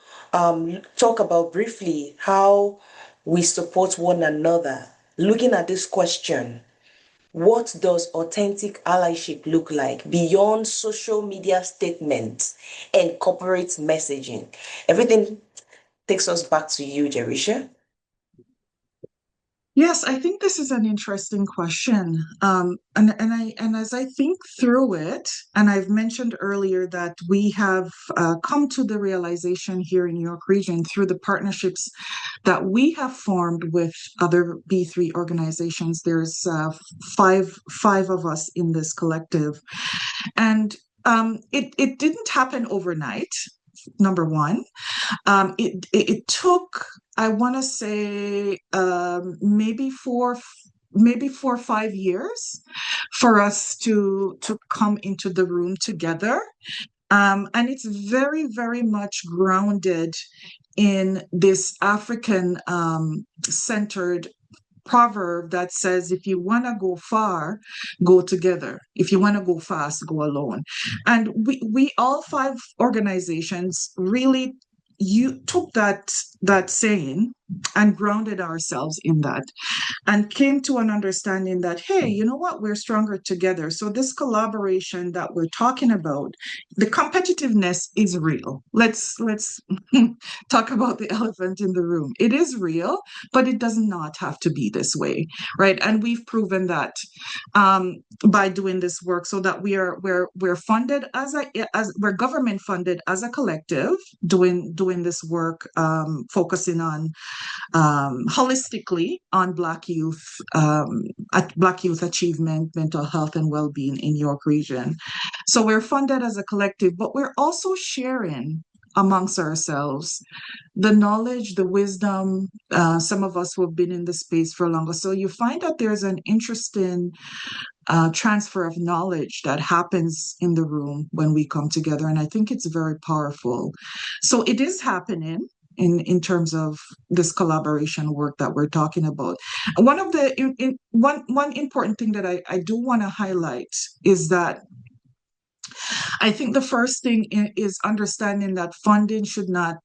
talk about briefly how we support one another. Looking at this question, what does authentic allyship look like beyond social media statements and corporate messaging? Everything takes us back to you, Jerisha. Yes, I think this is an interesting question. And as I think through it, and I've mentioned earlier that we have come to the realization here in York Region through the partnerships that we have formed with other B3 organizations. There's five of us in this collective, and it didn't happen overnight. Number one, it took, I want to say, maybe 4 or 5 years for us to come into the room together. And it's very, very much grounded in this African centered proverb that says, if you want to go far, go together. If you want to go fast, go alone. And we all 5 organizations really took that saying and grounded ourselves in that and came to an understanding that, hey, you know what, we're stronger together. So this collaboration that we're talking about, the competitiveness is real. Let's talk about the elephant in the room. It is real, but it does not have to be this way, right? And we've proven that by doing this work, so that we're funded as we're government funded as a collective, doing this work, focusing on holistically on Black youth achievement, mental health, and well-being in York Region. So we're funded as a collective, but we're also sharing amongst ourselves, the knowledge, the wisdom, some of us who have been in the space for longer. So you find that there's an interesting transfer of knowledge that happens in the room when we come together. And I think it's very powerful. So it is happening in terms of this collaboration work that we're talking about. One of the one important thing that I do want to highlight is that I think the first thing is understanding that funding should not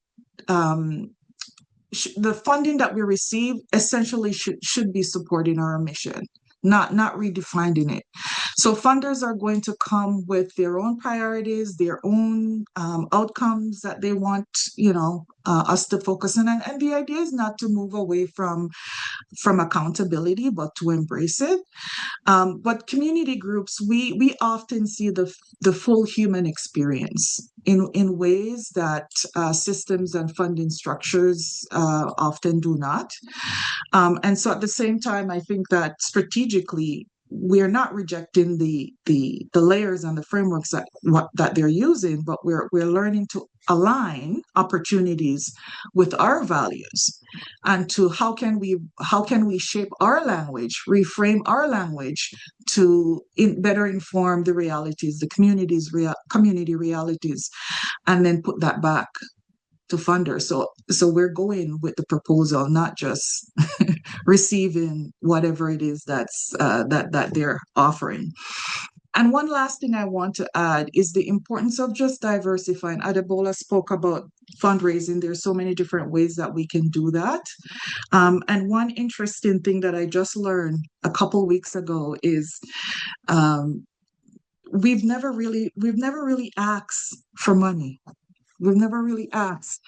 the funding that we receive essentially should be supporting our mission, not redefining it. So funders are going to come with their own priorities, their own outcomes that they want, us to focus on. And the idea is not to move away from accountability, but to embrace it. But community groups, we often see the full human experience in ways that systems and funding structures often do not. And so at the same time, I think that strategically, we're not rejecting the layers and the frameworks that they're using, but we're learning to align opportunities with our values, and to how can we shape our language, reframe our language to better inform the realities, the community realities, and then put that back to funders. So we're going with the proposal, not just receiving whatever it is that they're offering. And one last thing I want to add is the importance of just diversifying. Adebola spoke about fundraising. There's so many different ways that we can do that. And one interesting thing that I just learned a couple weeks ago is we've never really asked for money. We've never really asked.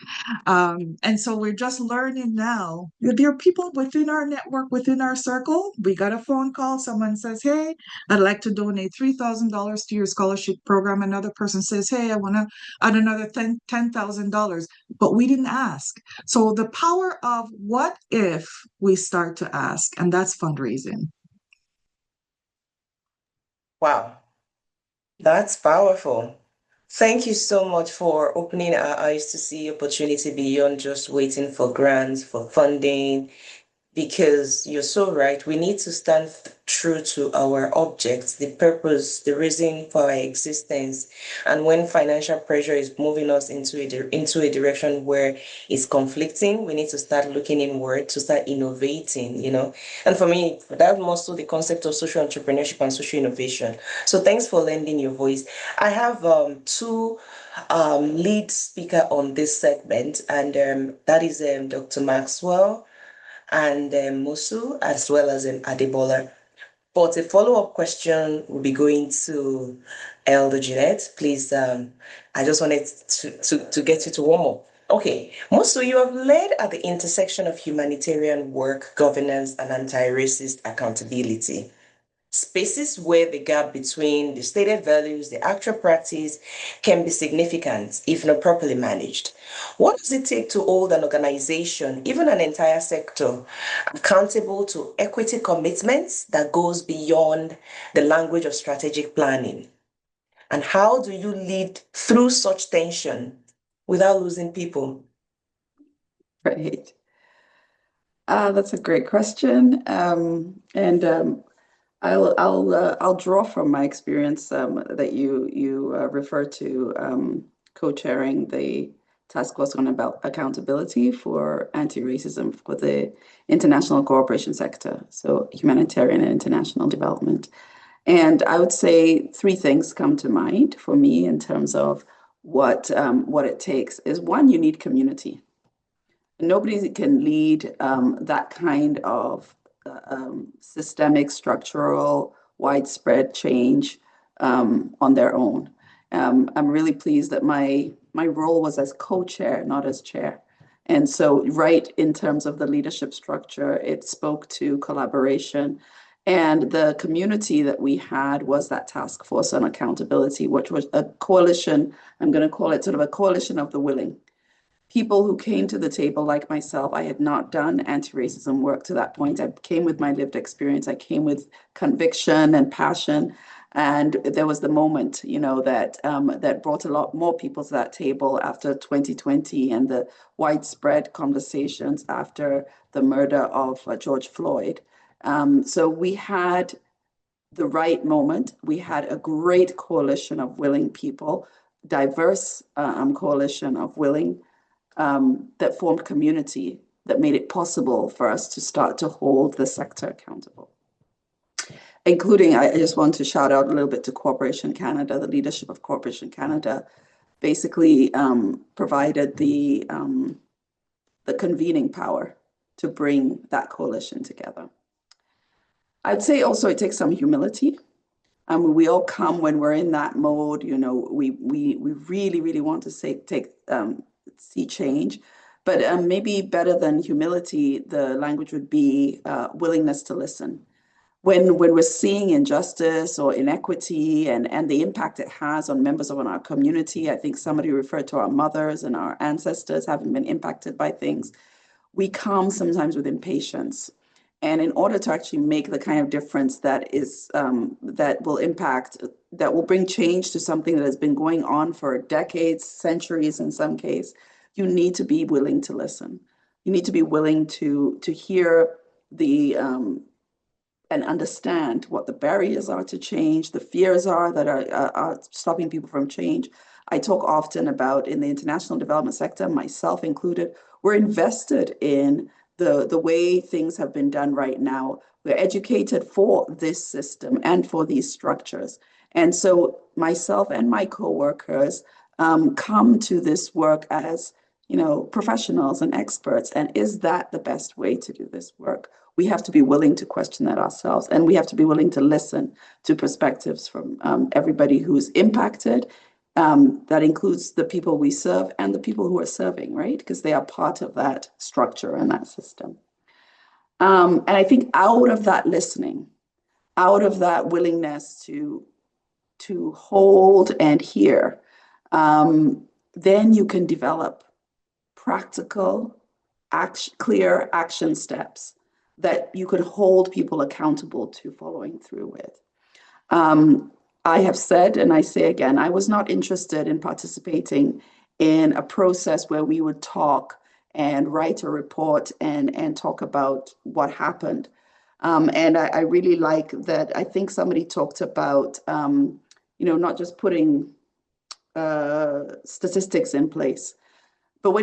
And so we're just learning now. There are people within our network, within our circle. We got a phone call. Someone says, hey, I'd like to donate $3,000 to your scholarship program. Another person says, hey, I want to add another $10,000. But we didn't ask. So the power of what if we start to ask, and that's fundraising. Wow, that's powerful. Thank you so much for opening our eyes to see opportunity beyond just waiting for grants, for funding, because you're so right. We need to stand true to our objects, the purpose, the reason for our existence. And when financial pressure is moving us into a direction where it's conflicting, we need to start looking inward to start innovating, And for me, that's also the concept of social entrepreneurship and social innovation. So thanks for lending your voice. I have two lead speaker on this segment, and that is Dr. Maxwell and Musu, as well as Adebola. But a follow-up question will be going to Elder Jeanette. Please, I just wanted to get you to warm up. Okay, Musu, you have led at the intersection of humanitarian work, governance, and anti-racist accountability. Spaces where the gap between the stated values, the actual practice can be significant if not properly managed. What does it take to hold an organization, even an entire sector, accountable to equity commitments that goes beyond the language of strategic planning? And how do you lead through such tension without losing people? Right. That's a great question. I'll draw from my experience that you refer to co-chairing the task force on about accountability for anti-racism for the international cooperation sector, so humanitarian and international development. And I would say three things come to mind for me in terms of what it takes is, one, you need community. Nobody can lead that kind of systemic, structural, widespread change on their own. I'm really pleased that my role was as co-chair, not as chair. And so right in terms of the leadership structure, it spoke to collaboration. And the community that we had was that task force on accountability, which was a coalition. I'm going to call it sort of a coalition of the willing. People who came to the table like myself. I had not done anti-racism work to that point. I came with my lived experience. I came with conviction and passion. And there was the moment, that brought a lot more people to that table after 2020 and the widespread conversations after the murder of George Floyd. So we had the right moment. We had a great coalition of willing people, diverse coalition of willing that formed community that made it possible for us to start to hold the sector accountable. Including, I just want to shout out a little bit to Corporation Canada. The leadership of Corporation Canada basically provided the convening power to bring that coalition together. I'd say also it takes some humility. We all come when we're in that mode, we really, really want to see change. But maybe better than humility, the language would be willingness to listen. When we're seeing injustice or inequity and the impact it has on members of our community, I think somebody referred to our mothers and our ancestors having been impacted by things, we come sometimes with impatience. And in order to actually make the kind of difference that will bring change to something that has been going on for decades, centuries in some case, you need to be willing to listen. You need to be willing to hear and understand what the barriers are to change, the fears are that are stopping people from change. I talk often about in the international development sector, myself included, we're invested in the way things have been done right now. We're educated for this system and for these structures. And so myself and my coworkers come to this work as professionals and experts. And is that the best way to do this work? We have to be willing to question that ourselves, and we have to be willing to listen to perspectives from everybody who's impacted. That includes the people we serve and the people who are serving, right? Because they are part of that structure and that system. And I think out of that listening, out of that willingness to hold and hear, then you can develop practical, clear action steps that you could hold people accountable to following through with. I have said, and I say again, I was not interested in participating in a process where we would talk and write a report and talk about what happened. And I really like that. I think somebody talked about, not just putting statistics in place, but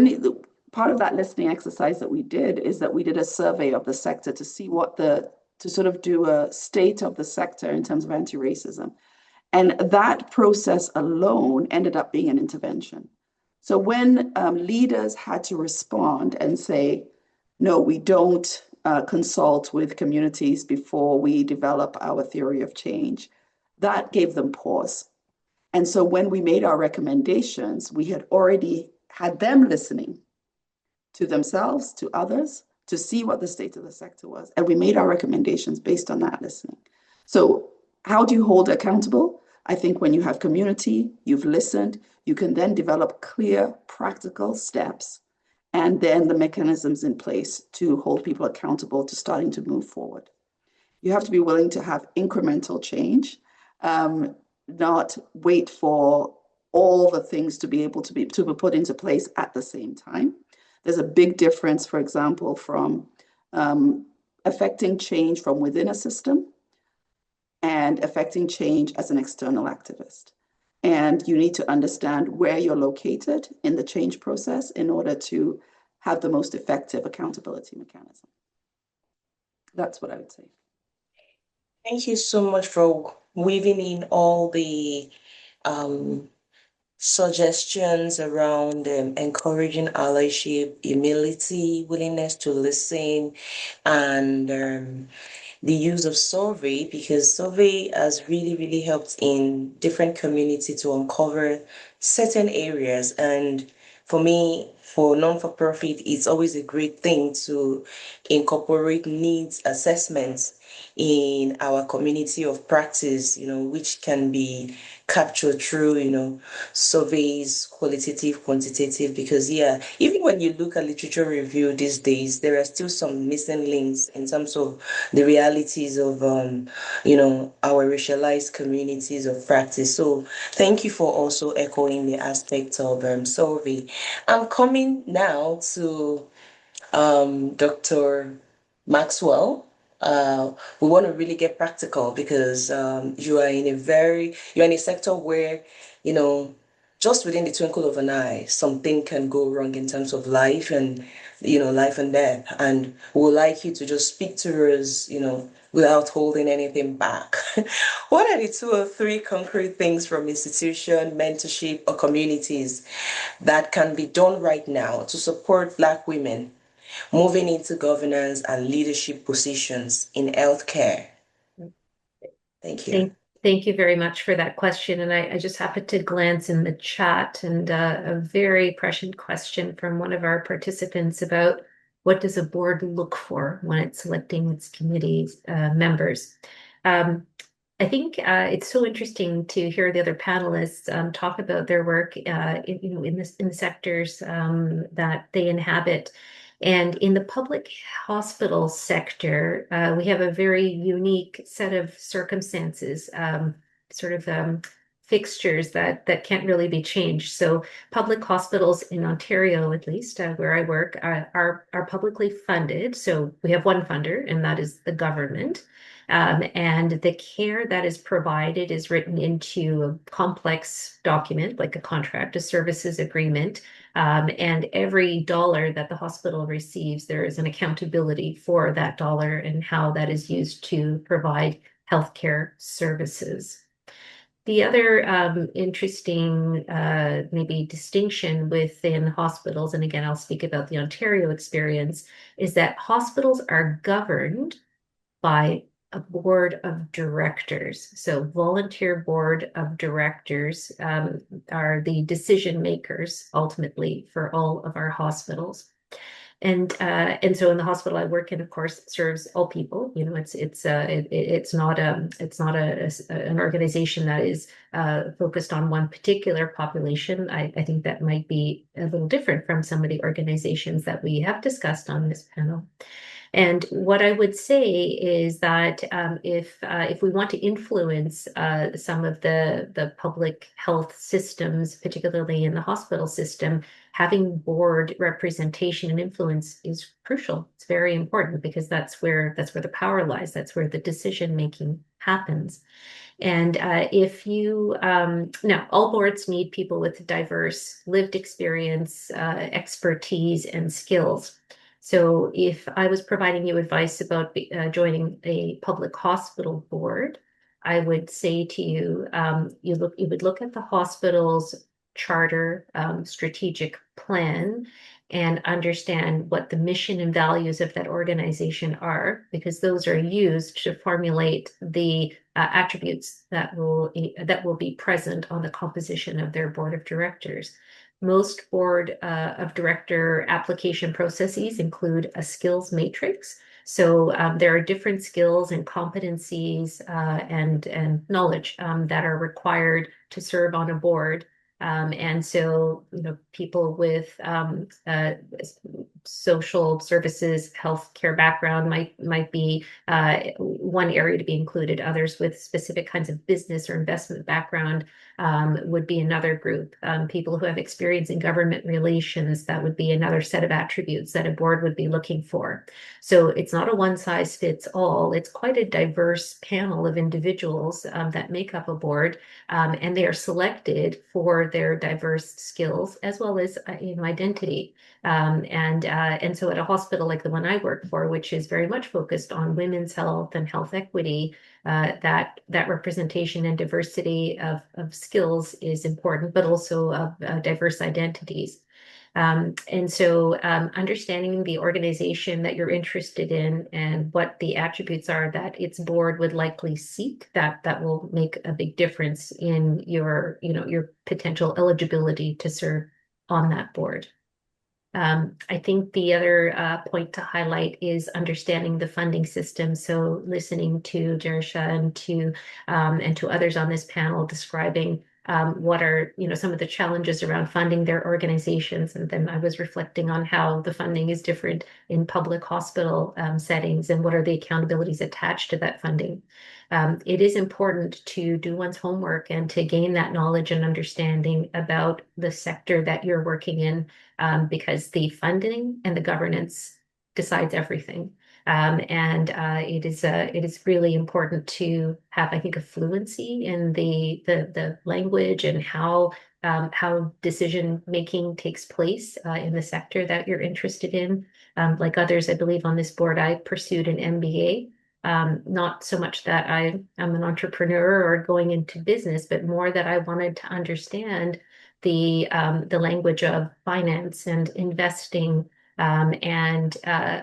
part of that listening exercise that we did is that we did a survey of the sector to see to sort of do a state of the sector in terms of anti-racism. And that process alone ended up being an intervention. So when leaders had to respond and say, no, we don't consult with communities before we develop our theory of change, that gave them pause. And so when we made our recommendations, we had already had them listening to themselves, to others, to see what the state of the sector was. And we made our recommendations based on that listening. So how do you hold accountable? I think when you have community, you've listened, you can then develop clear, practical steps, and then the mechanisms in place to hold people accountable to starting to move forward. You have to be willing to have incremental change, not wait for all the things to be able to be put into place at the same time. There's a big difference, for example, from affecting change from within a system and affecting change as an external activist. And you need to understand where you're located in the change process in order to have the most effective accountability mechanism. That's what I would say. Thank you so much for weaving in all the suggestions around encouraging allyship, humility, willingness to listen, and the use of survey, because survey has really helped in different communities to uncover certain areas. And for me, for non-for-profit, it's always a great thing to incorporate needs assessments in our community of practice, which can be captured through, surveys, qualitative, quantitative, because yeah, even when you look at literature review these days, there are still some missing links in terms of the realities of, our racialized communities of practice. So thank you for also echoing the aspect of survey. I'm coming now to Dr. Maxwell. We want to really get practical because you're in a sector where, you know, just within the twinkle of an eye, something can go wrong in terms of life and, life and death. And we would like you to just speak to us, without holding anything back. What are the 2 or 3 concrete things from institution, mentorship, or communities that can be done right now to support Black women moving into governance and leadership positions in healthcare? Thank you. Thank you very much for that question. And I just happened to glance in the chat and a very prescient question from one of our participants about what does a board look for when it's selecting its committee members. I think it's so interesting to hear the other panelists talk about their work, in the sectors that they inhabit. And in the public hospital sector, we have a very unique set of circumstances, fixtures that can't really be changed. So public hospitals in Ontario, at least where I work, are publicly funded. So we have one funder, and that is the government. And the care that is provided is written into a complex document, like a contract, a services agreement. And every dollar that the hospital receives, there is an accountability for that dollar and how that is used to provide healthcare services. The other interesting maybe distinction within hospitals, and again, I'll speak about the Ontario experience, is that hospitals are governed by a board of directors. So volunteer board of directors are the decision makers ultimately for all of our hospitals. And so in the hospital I work in, of course, serves all people. It's not an organization that is focused on one particular population. I think that might be a little different from some of the organizations that we have discussed on this panel. And what I would say is that if we want to influence some of the public health systems, particularly in the hospital system, having board representation and influence is crucial. It's very important because that's where the power lies. That's where the decision making happens. And now all boards need people with diverse lived experience, expertise, and skills. So if I was providing you advice about joining a public hospital board, I would say to you, you would look at the hospital's charter, strategic plan, and understand what the mission and values of that organization are, because those are used to formulate the attributes that will be present on the composition of their board of directors. Most board of director application processes include a skills matrix. So there are different skills and competencies and knowledge that are required to serve on a board. And so, people with social services, healthcare background might be one area to be included. Others with specific kinds of business or investment background would be another group. People who have experience in government relations, that would be another set of attributes that a board would be looking for. So it's not a one size fits all. It's quite a diverse panel of individuals that make up a board, and they are selected for their diverse skills as well as identity. And so at a hospital like the one I work for, which is very much focused on women's health and health equity, that representation and diversity of skills is important, but also of diverse identities. And so understanding the organization that you're interested in and what the attributes are that its board would likely seek, that will make a big difference in your potential eligibility to serve on that board. I think the other point to highlight is understanding the funding system. So listening to Jersha and to others on this panel describing what are some of the challenges around funding their organizations, and then I was reflecting on how the funding is different in public hospital settings and what are the accountabilities attached to that funding. It is important to do one's homework and to gain that knowledge and understanding about the sector that you're working in, because the funding and the governance decides everything. It is really important to have, I think, a fluency in the language and how decision making takes place in the sector that you're interested in. Like others, I believe on this board, I pursued an MBA. Not so much that I am an entrepreneur or going into business, but more that I wanted to understand the language of finance and investing, and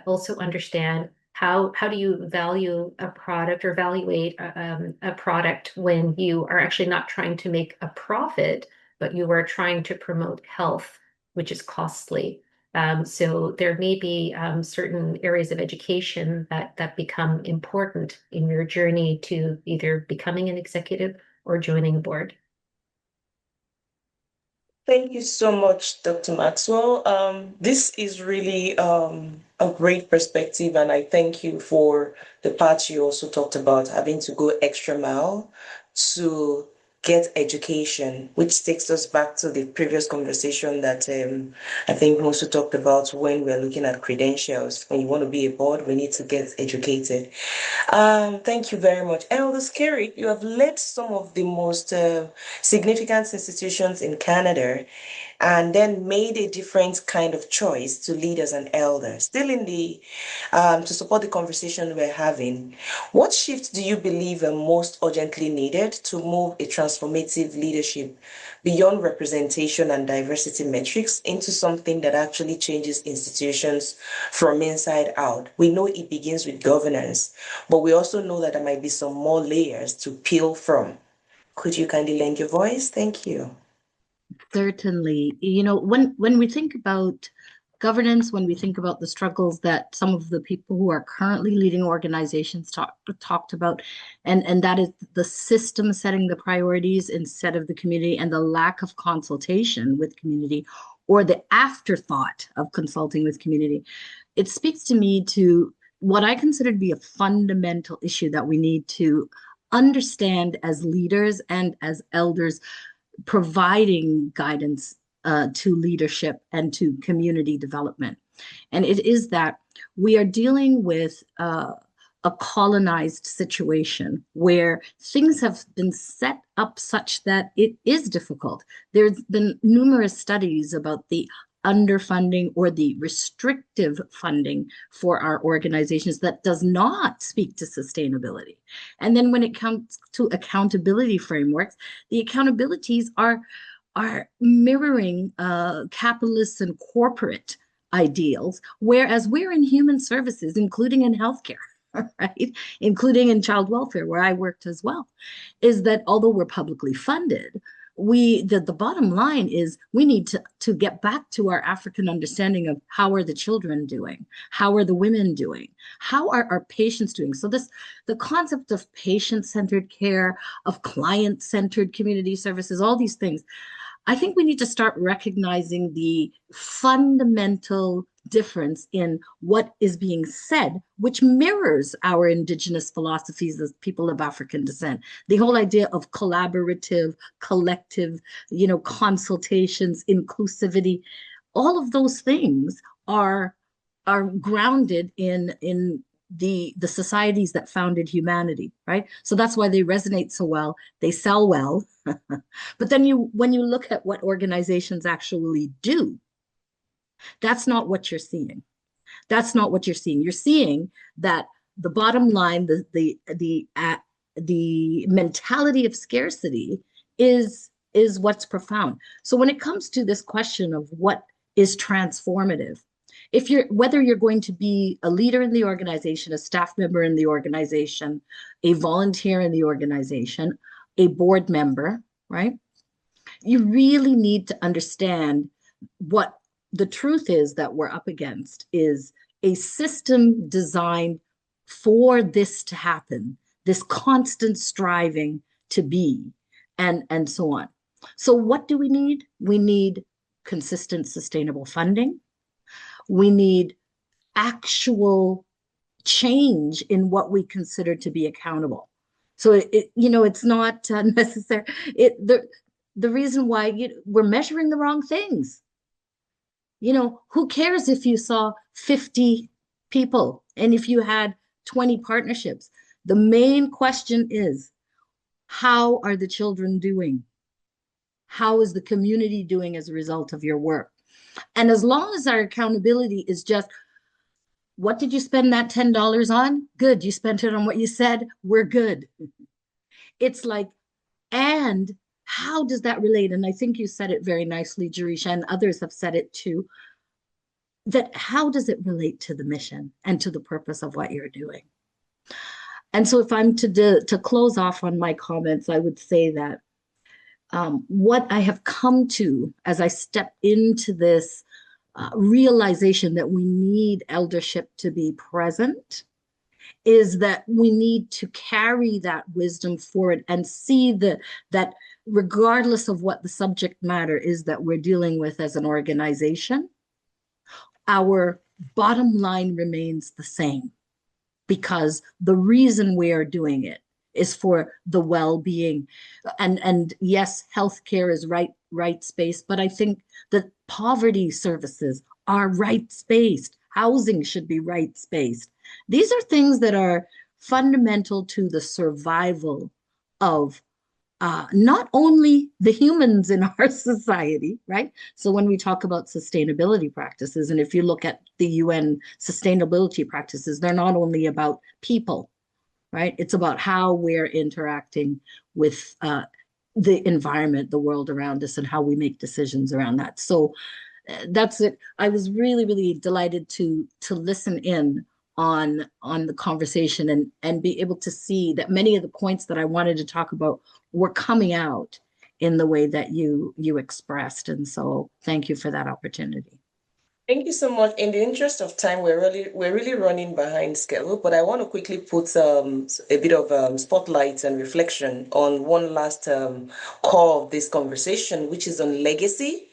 also understand how do you value a product or evaluate a product when you are actually not trying to make a profit, but you are trying to promote health, which is costly. So there may be certain areas of education that become important in your journey to either becoming an executive or joining a board. Thank you so much, Dr. Maxwell. This is really a great perspective, and I thank you for the part you also talked about having to go extra mile to get education, which takes us back to the previous conversation that I think we also talked about when we're looking at credentials. When you want to be a board, we need to get educated. Thank you very much. Elder Scary, you have led some of the most significant institutions in Canada and then made a different kind of choice to lead as an elder. Still in the, to support the conversation we're having, what shift do you believe are most urgently needed to move a transformative leadership beyond representation and diversity metrics into something that actually changes institutions from inside out? We know it begins with governance, but we also know that there might be some more layers to peel from. Could you kindly lend your voice? Thank you. Certainly. When we think about governance, when we think about the struggles that some of the people who are currently leading organizations talked about, and that is the system setting the priorities instead of the community, and the lack of consultation with community, or the afterthought of consulting with community, it speaks to me to what I consider to be a fundamental issue that we need to understand as leaders and as elders, providing guidance to leadership and to community development. And it is that we are dealing with a colonized situation where things have been set up such that it is difficult. There's been numerous studies about the underfunding or the restrictive funding for our organizations that does not speak to sustainability. And then when it comes to accountability frameworks, the accountabilities are mirroring capitalist and corporate ideals, whereas we're in human services, including in healthcare, right? Including in child welfare, where I worked as well, is that although we're publicly funded, the bottom line is we need to get back to our African understanding of how are the children doing, how are the women doing, how are our patients doing. So the concept of patient-centered care, of client-centered community services, all these things, I think we need to start recognizing the fundamental difference in what is being said, which mirrors our indigenous philosophies as people of African descent. The whole idea of collaborative, collective, consultations, inclusivity, all of those things are grounded in the societies that founded humanity, right? So that's why they resonate so well. They sell well. But then when you look at what organizations actually do, that's not what you're seeing. That's not what you're seeing. You're seeing that the bottom line, the mentality of scarcity is what's profound. So when it comes to this question of what is transformative, whether you're going to be a leader in the organization, a staff member in the organization, a volunteer in the organization, a board member, right? You really need to understand what the truth is that we're up against is a system designed for this to happen, this constant striving to be, and so on. So what do we need? We need consistent, sustainable funding. We need actual change in what we consider to be accountable. So it's not necessary. The reason why we're measuring the wrong things. Who cares if you saw 50 people and if you had 20 partnerships? The main question is, how are the children doing? How is the community doing as a result of your work? And as long as our accountability is just, what did you spend that $10 on? Good, you spent it on what you said, we're good. It's like, and how does that relate? And I think you said it very nicely, Jerisha, and others have said it too, that how does it relate to the mission and to the purpose of what you're doing? And so if I'm to close off on my comments, I would say that what I have come to as I step into this realization that we need eldership to be present is that we need to carry that wisdom forward and see that regardless of what the subject matter is that we're dealing with as an organization, our bottom line remains the same, because the reason we are doing it is for the well-being. And yes, healthcare is rights-based, but I think that poverty services are rights-based. Housing should be rights-based. These are things that are fundamental to the survival of not only the humans in our society, right? So when we talk about sustainability practices, and if you look at the UN sustainability practices, they're not only about people, right? It's about how we're interacting with the environment, the world around us, and how we make decisions around that. So that's it. I was really, really delighted to listen in on the conversation and be able to see that many of the points that I wanted to talk about were coming out in the way that you expressed. And so thank you for that opportunity. Thank you so much. In the interest of time, we're really running behind schedule, but I want to quickly put a bit of spotlight and reflection on one last core of this conversation, which is on legacy,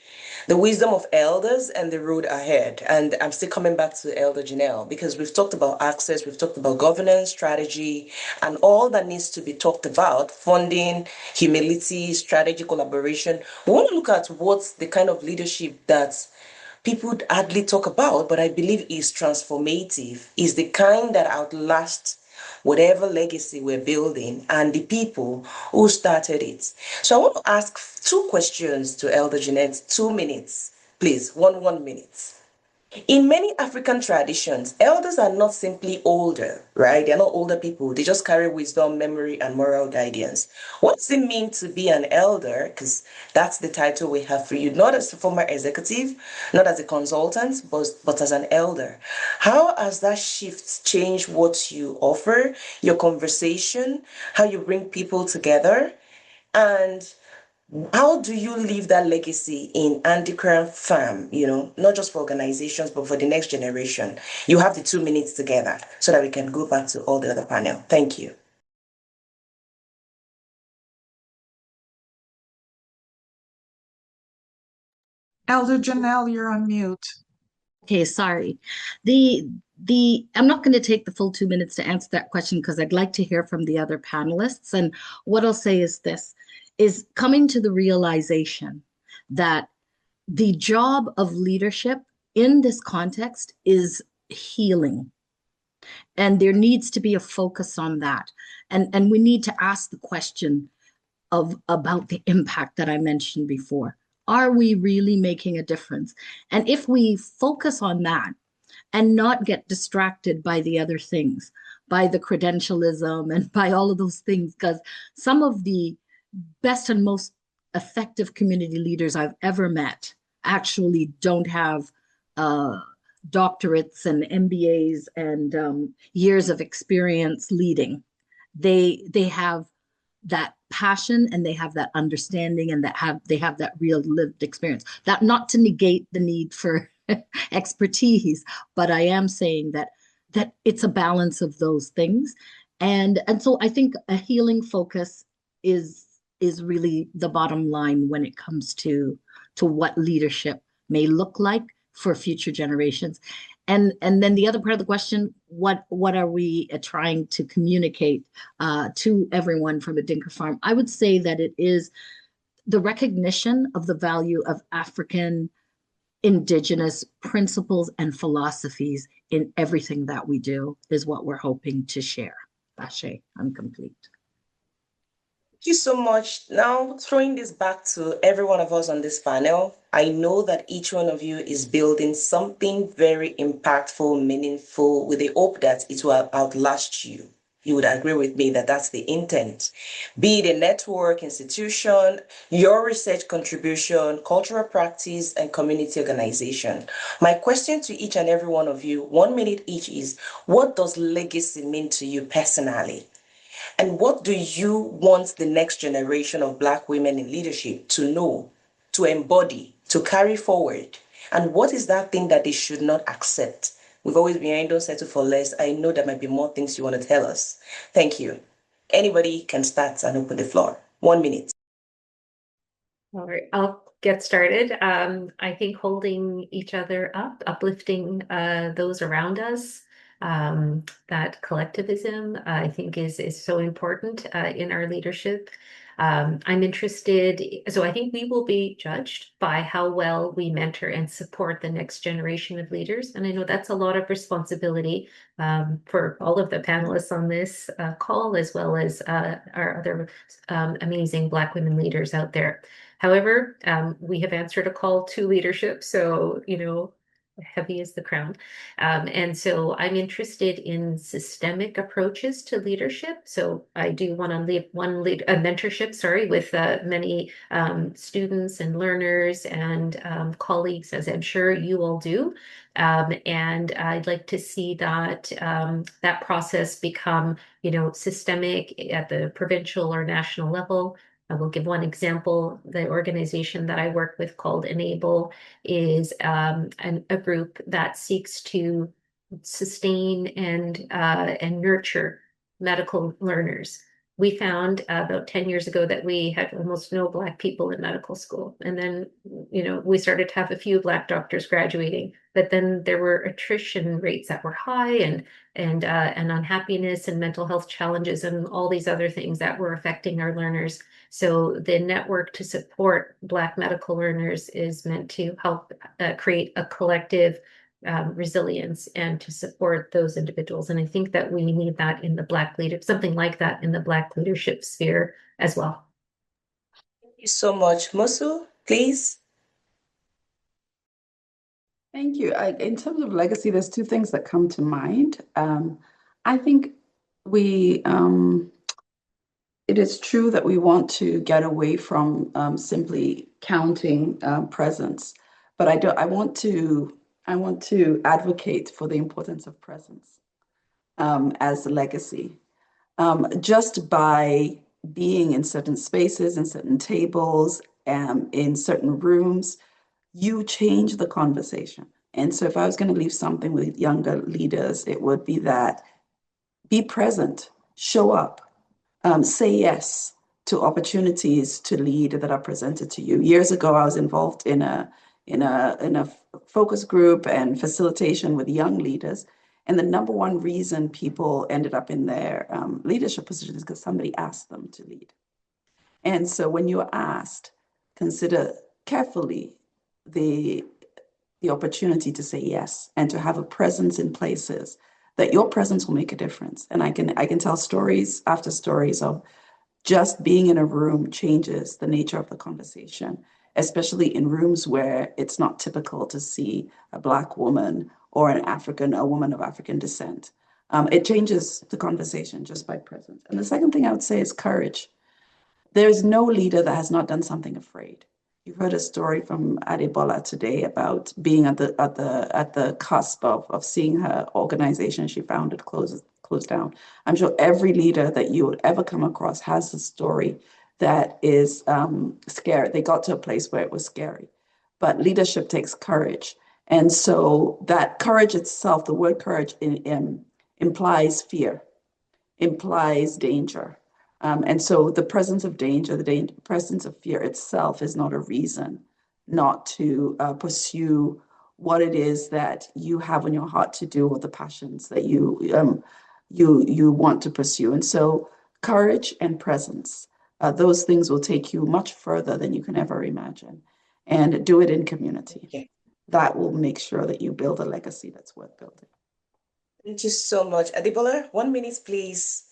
the wisdom of elders, and the road ahead. And I'm still coming back to Elder Janelle, because we've talked about access, we've talked about governance, strategy, and all that needs to be talked about: funding, humility, strategy, collaboration. We want to look at what's the kind of leadership that people would hardly talk about, but I believe is transformative, is the kind that outlasts whatever legacy we're building and the people who started it. So I want to ask two questions to Elder Jeanette. 2 minutes, please. One minute. In many African traditions, elders are not simply older, right? They're not older people. They just carry wisdom, memory, and moral guidance. What does it mean to be an elder? Because that's the title we have for you, not as a former executive, not as a consultant, but as an elder. How has that shift changed what you offer, your conversation, how you bring people together? And how do you leave that legacy in Andikrant Farm, not just for organizations, but for the next generation? You have the 2 minutes together so that we can go back to all the other panel. Thank you. Elder Janelle, you're on mute. Okay, sorry. I'm not going to take the full 2 minutes to answer that question, because I'd like to hear from the other panelists. And what I'll say is this, is coming to the realization that the job of leadership in this context is healing. And there needs to be a focus on that. And we need to ask the question about the impact that I mentioned before. Are we really making a difference? And if we focus on that and not get distracted by the other things, by the credentialism and by all of those things, because some of the best and most effective community leaders I've ever met actually don't have doctorates and MBAs and years of experience leading. They have that passion and they have that understanding and they have that real lived experience. That not to negate the need for expertise, but I am saying that it's a balance of those things. And so I think a healing focus is really the bottom line when it comes to what leadership may look like for future generations. And then the other part of the question, what are we trying to communicate to everyone from a Dinka farm? I would say that it is the recognition of the value of African indigenous principles and philosophies in everything that we do is what we're hoping to share. Bashe, I'm complete. Thank you so much. Now, throwing this back to every one of us on this panel, I know that each one of you is building something very impactful, meaningful, with the hope that it will outlast you. You would agree with me that that's the intent. Be it a network, institution, your research contribution, cultural practice, and community organization. My question to each and every one of you, 1 minute each, is what does legacy mean to you personally? And what do you want the next generation of Black women in leadership to know, to embody, to carry forward? And what is that thing that they should not accept? We've always been hearing, don't settle for less. I know there might be more things you want to tell us. Thank you. Anybody can start and open the floor. 1 minute. All right, I'll get started. I think holding each other up, uplifting those around us, that collectivism, I think is so important in our leadership. I'm interested, so I think we will be judged by how well we mentor and support the next generation of leaders. And I know that's a lot of responsibility for all of the panelists on this call, as well as our other amazing Black women leaders out there. However, we have answered a call to leadership, so, heavy is the crown. And so I'm interested in systemic approaches to leadership. So I do want to lead mentorship, with many students and learners and colleagues, as I'm sure you all do. And I'd like to see that that process become, systemic at the provincial or national level. I will give one example. The organization that I work with, called Enable, is a group that seeks to sustain and nurture medical learners. We found about 10 years ago that we had almost no Black people in medical school. And then, we started to have a few Black doctors graduating, but then there were attrition rates that were high and unhappiness and mental health challenges and all these other things that were affecting our learners. So the network to support Black medical learners is meant to help create a collective resilience and to support those individuals. And I think that we need that in the Black leadership, something like that in the Black leadership sphere as well. Thank you so much. Musu, please. Thank you. In terms of legacy, there's two things that come to mind. I think it is true that we want to get away from simply counting presence, but I want to advocate for the importance of presence as a legacy. Just by being in certain spaces, in certain tables, in certain rooms, you change the conversation. And so if I was going to leave something with younger leaders, it would be that be present, show up, say yes to opportunities to lead that are presented to you. Years ago, I was involved in a focus group and facilitation with young leaders. And the number one reason people ended up in their leadership positions is because somebody asked them to lead. And so when you're asked, consider carefully the opportunity to say yes and to have a presence in places that your presence will make a difference. And I can tell stories after stories of just being in a room changes the nature of the conversation, especially in rooms where it's not typical to see a Black woman or a woman of African descent. It changes the conversation just by presence. And the second thing I would say is courage. There's no leader that has not done something afraid. You've heard a story from Adebola today about being at the cusp of seeing her organization she founded close down. I'm sure every leader that you would ever come across has a story that is scary. They got to a place where it was scary. But leadership takes courage. And so that courage itself, the word courage implies fear, implies danger. And so the presence of danger, the presence of fear itself is not a reason not to pursue what it is that you have on your heart to do, or the passions that you want to pursue. And so courage and presence, those things will take you much further than you can ever imagine. And do it in community. Okay. That will make sure that you build a legacy that's worth building. Thank you so much. Adibola, 1 minute, please.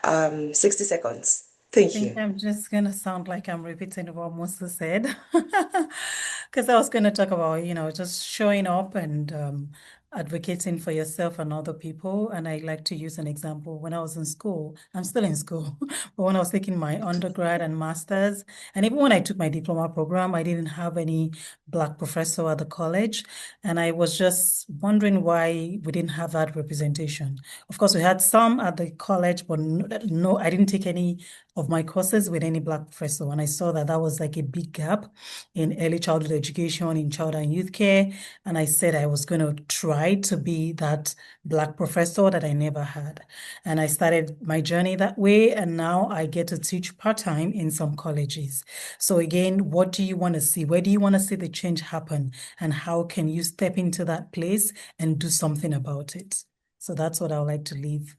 60 seconds. Thank I think you. I'm just gonna sound like I'm repeating what Musa said, because I was gonna talk about, just showing up and advocating for yourself and other people. And I like to use an example. When I was in school, I'm still in school, but when I was taking my undergrad and master's, and even when I took my diploma program, I didn't have any Black professor at the college, and I was just wondering why we didn't have that representation. Of course, we had some at the college, but no, I didn't take any of my courses with any Black professor. And I saw that that was like a big gap in early childhood education, in child and youth care. And I said I was going to try to be that Black professor that I never had. And I started my journey that way. And now I get to teach part-time in some colleges. So again, what do you want to see? Where do you want to see the change happen? And how can you step into that place and do something about it? So that's what I would like to leave.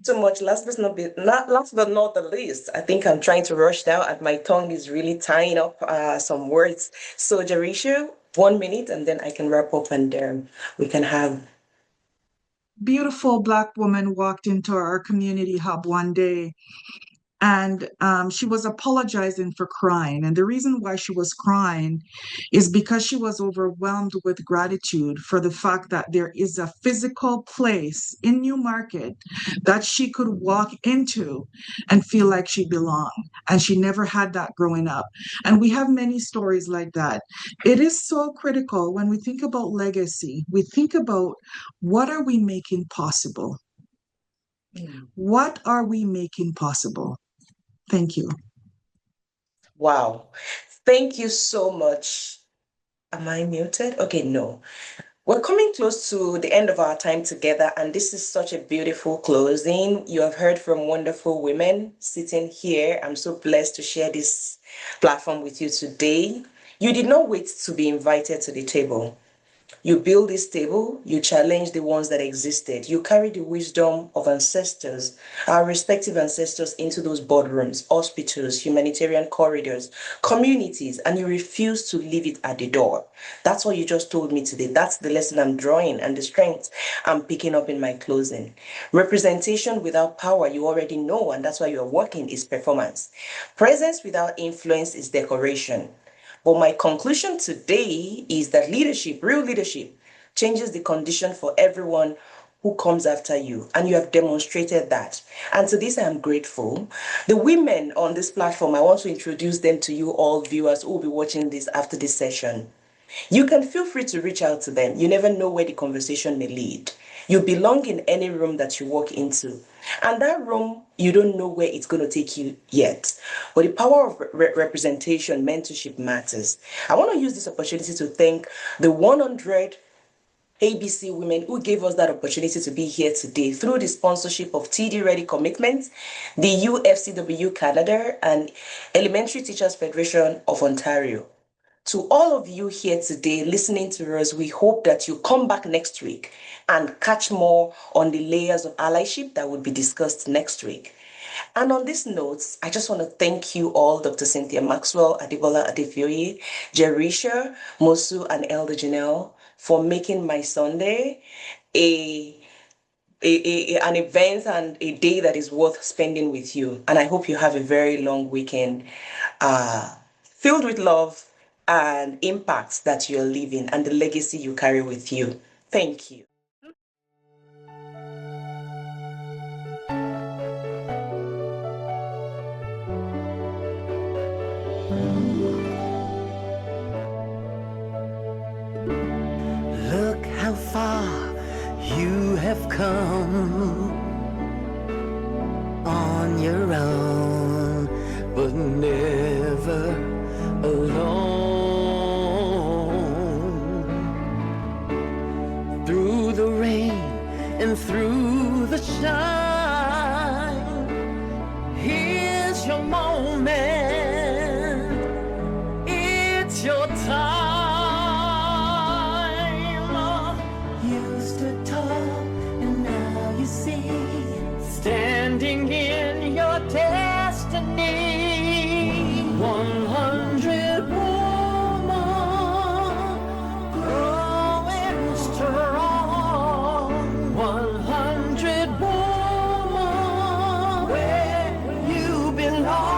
So much. Last but not the least, I think I'm trying to rush now, and my tongue is really tying up some words. So, Jarisha, 1 minute, and then I can wrap up, and we can have. Beautiful Black woman walked into our community hub one day, and she was apologizing for crying. And the reason why she was crying is because she was overwhelmed with gratitude for the fact that there is a physical place in Newmarket that she could walk into and feel like she belonged. And she never had that growing up. And we have many stories like that. It is so critical when we think about legacy. We think about, what are we making possible? What are we making possible? Thank you. Wow. Thank you so much. Am I muted? Okay, no. We're coming close to the end of our time together, and this is such a beautiful closing. You have heard from wonderful women sitting here. I'm so blessed to share this platform with you today. You did not wait to be invited to the table. You build this table, you challenge the ones that existed. You carry the wisdom of ancestors, our respective ancestors, into those boardrooms, hospitals, humanitarian corridors, communities, and you refuse to leave it at the door. That's what you just told me today. That's the lesson I'm drawing and the strength I'm picking up in my closing. Representation without power, you already know, and that's why you're working, is performance. Presence without influence is decoration. But my conclusion today is that leadership, real leadership, changes the condition for everyone who comes after you. And you have demonstrated that. And to this, I am grateful. The women on this platform, I want to introduce them to you all viewers who will be watching this after this session. You can feel free to reach out to them. You never know where the conversation may lead. You belong in any room that you walk into. And that room, you don't know where it's going to take you yet. But the power of representation, mentorship matters. I want to use this opportunity to thank the 100 ABC women who gave us that opportunity to be here today through the sponsorship of TD Ready Commitments, the UFCW Canada, and Elementary Teachers Federation of Ontario. To all of you here today listening to us, we hope that you come back next week and catch more on the layers of allyship that will be discussed next week. And on this note, I just want to thank you all, Dr. Cynthia Maxwell, Adibola Adefioye, Jerisha, Mosu, and Elder Janelle, for making my Sunday an event and a day that is worth spending with you. And I hope you have a very long weekend filled with love and impacts that you're leaving and the legacy you carry with you. Thank you. Look how far you have come on your own. but never alone. Through the rain and through the shine, here's your moment, it's your time. You stood tall and now you see, standing in your destiny. 100 woman growing strong. 100 woman where you belong.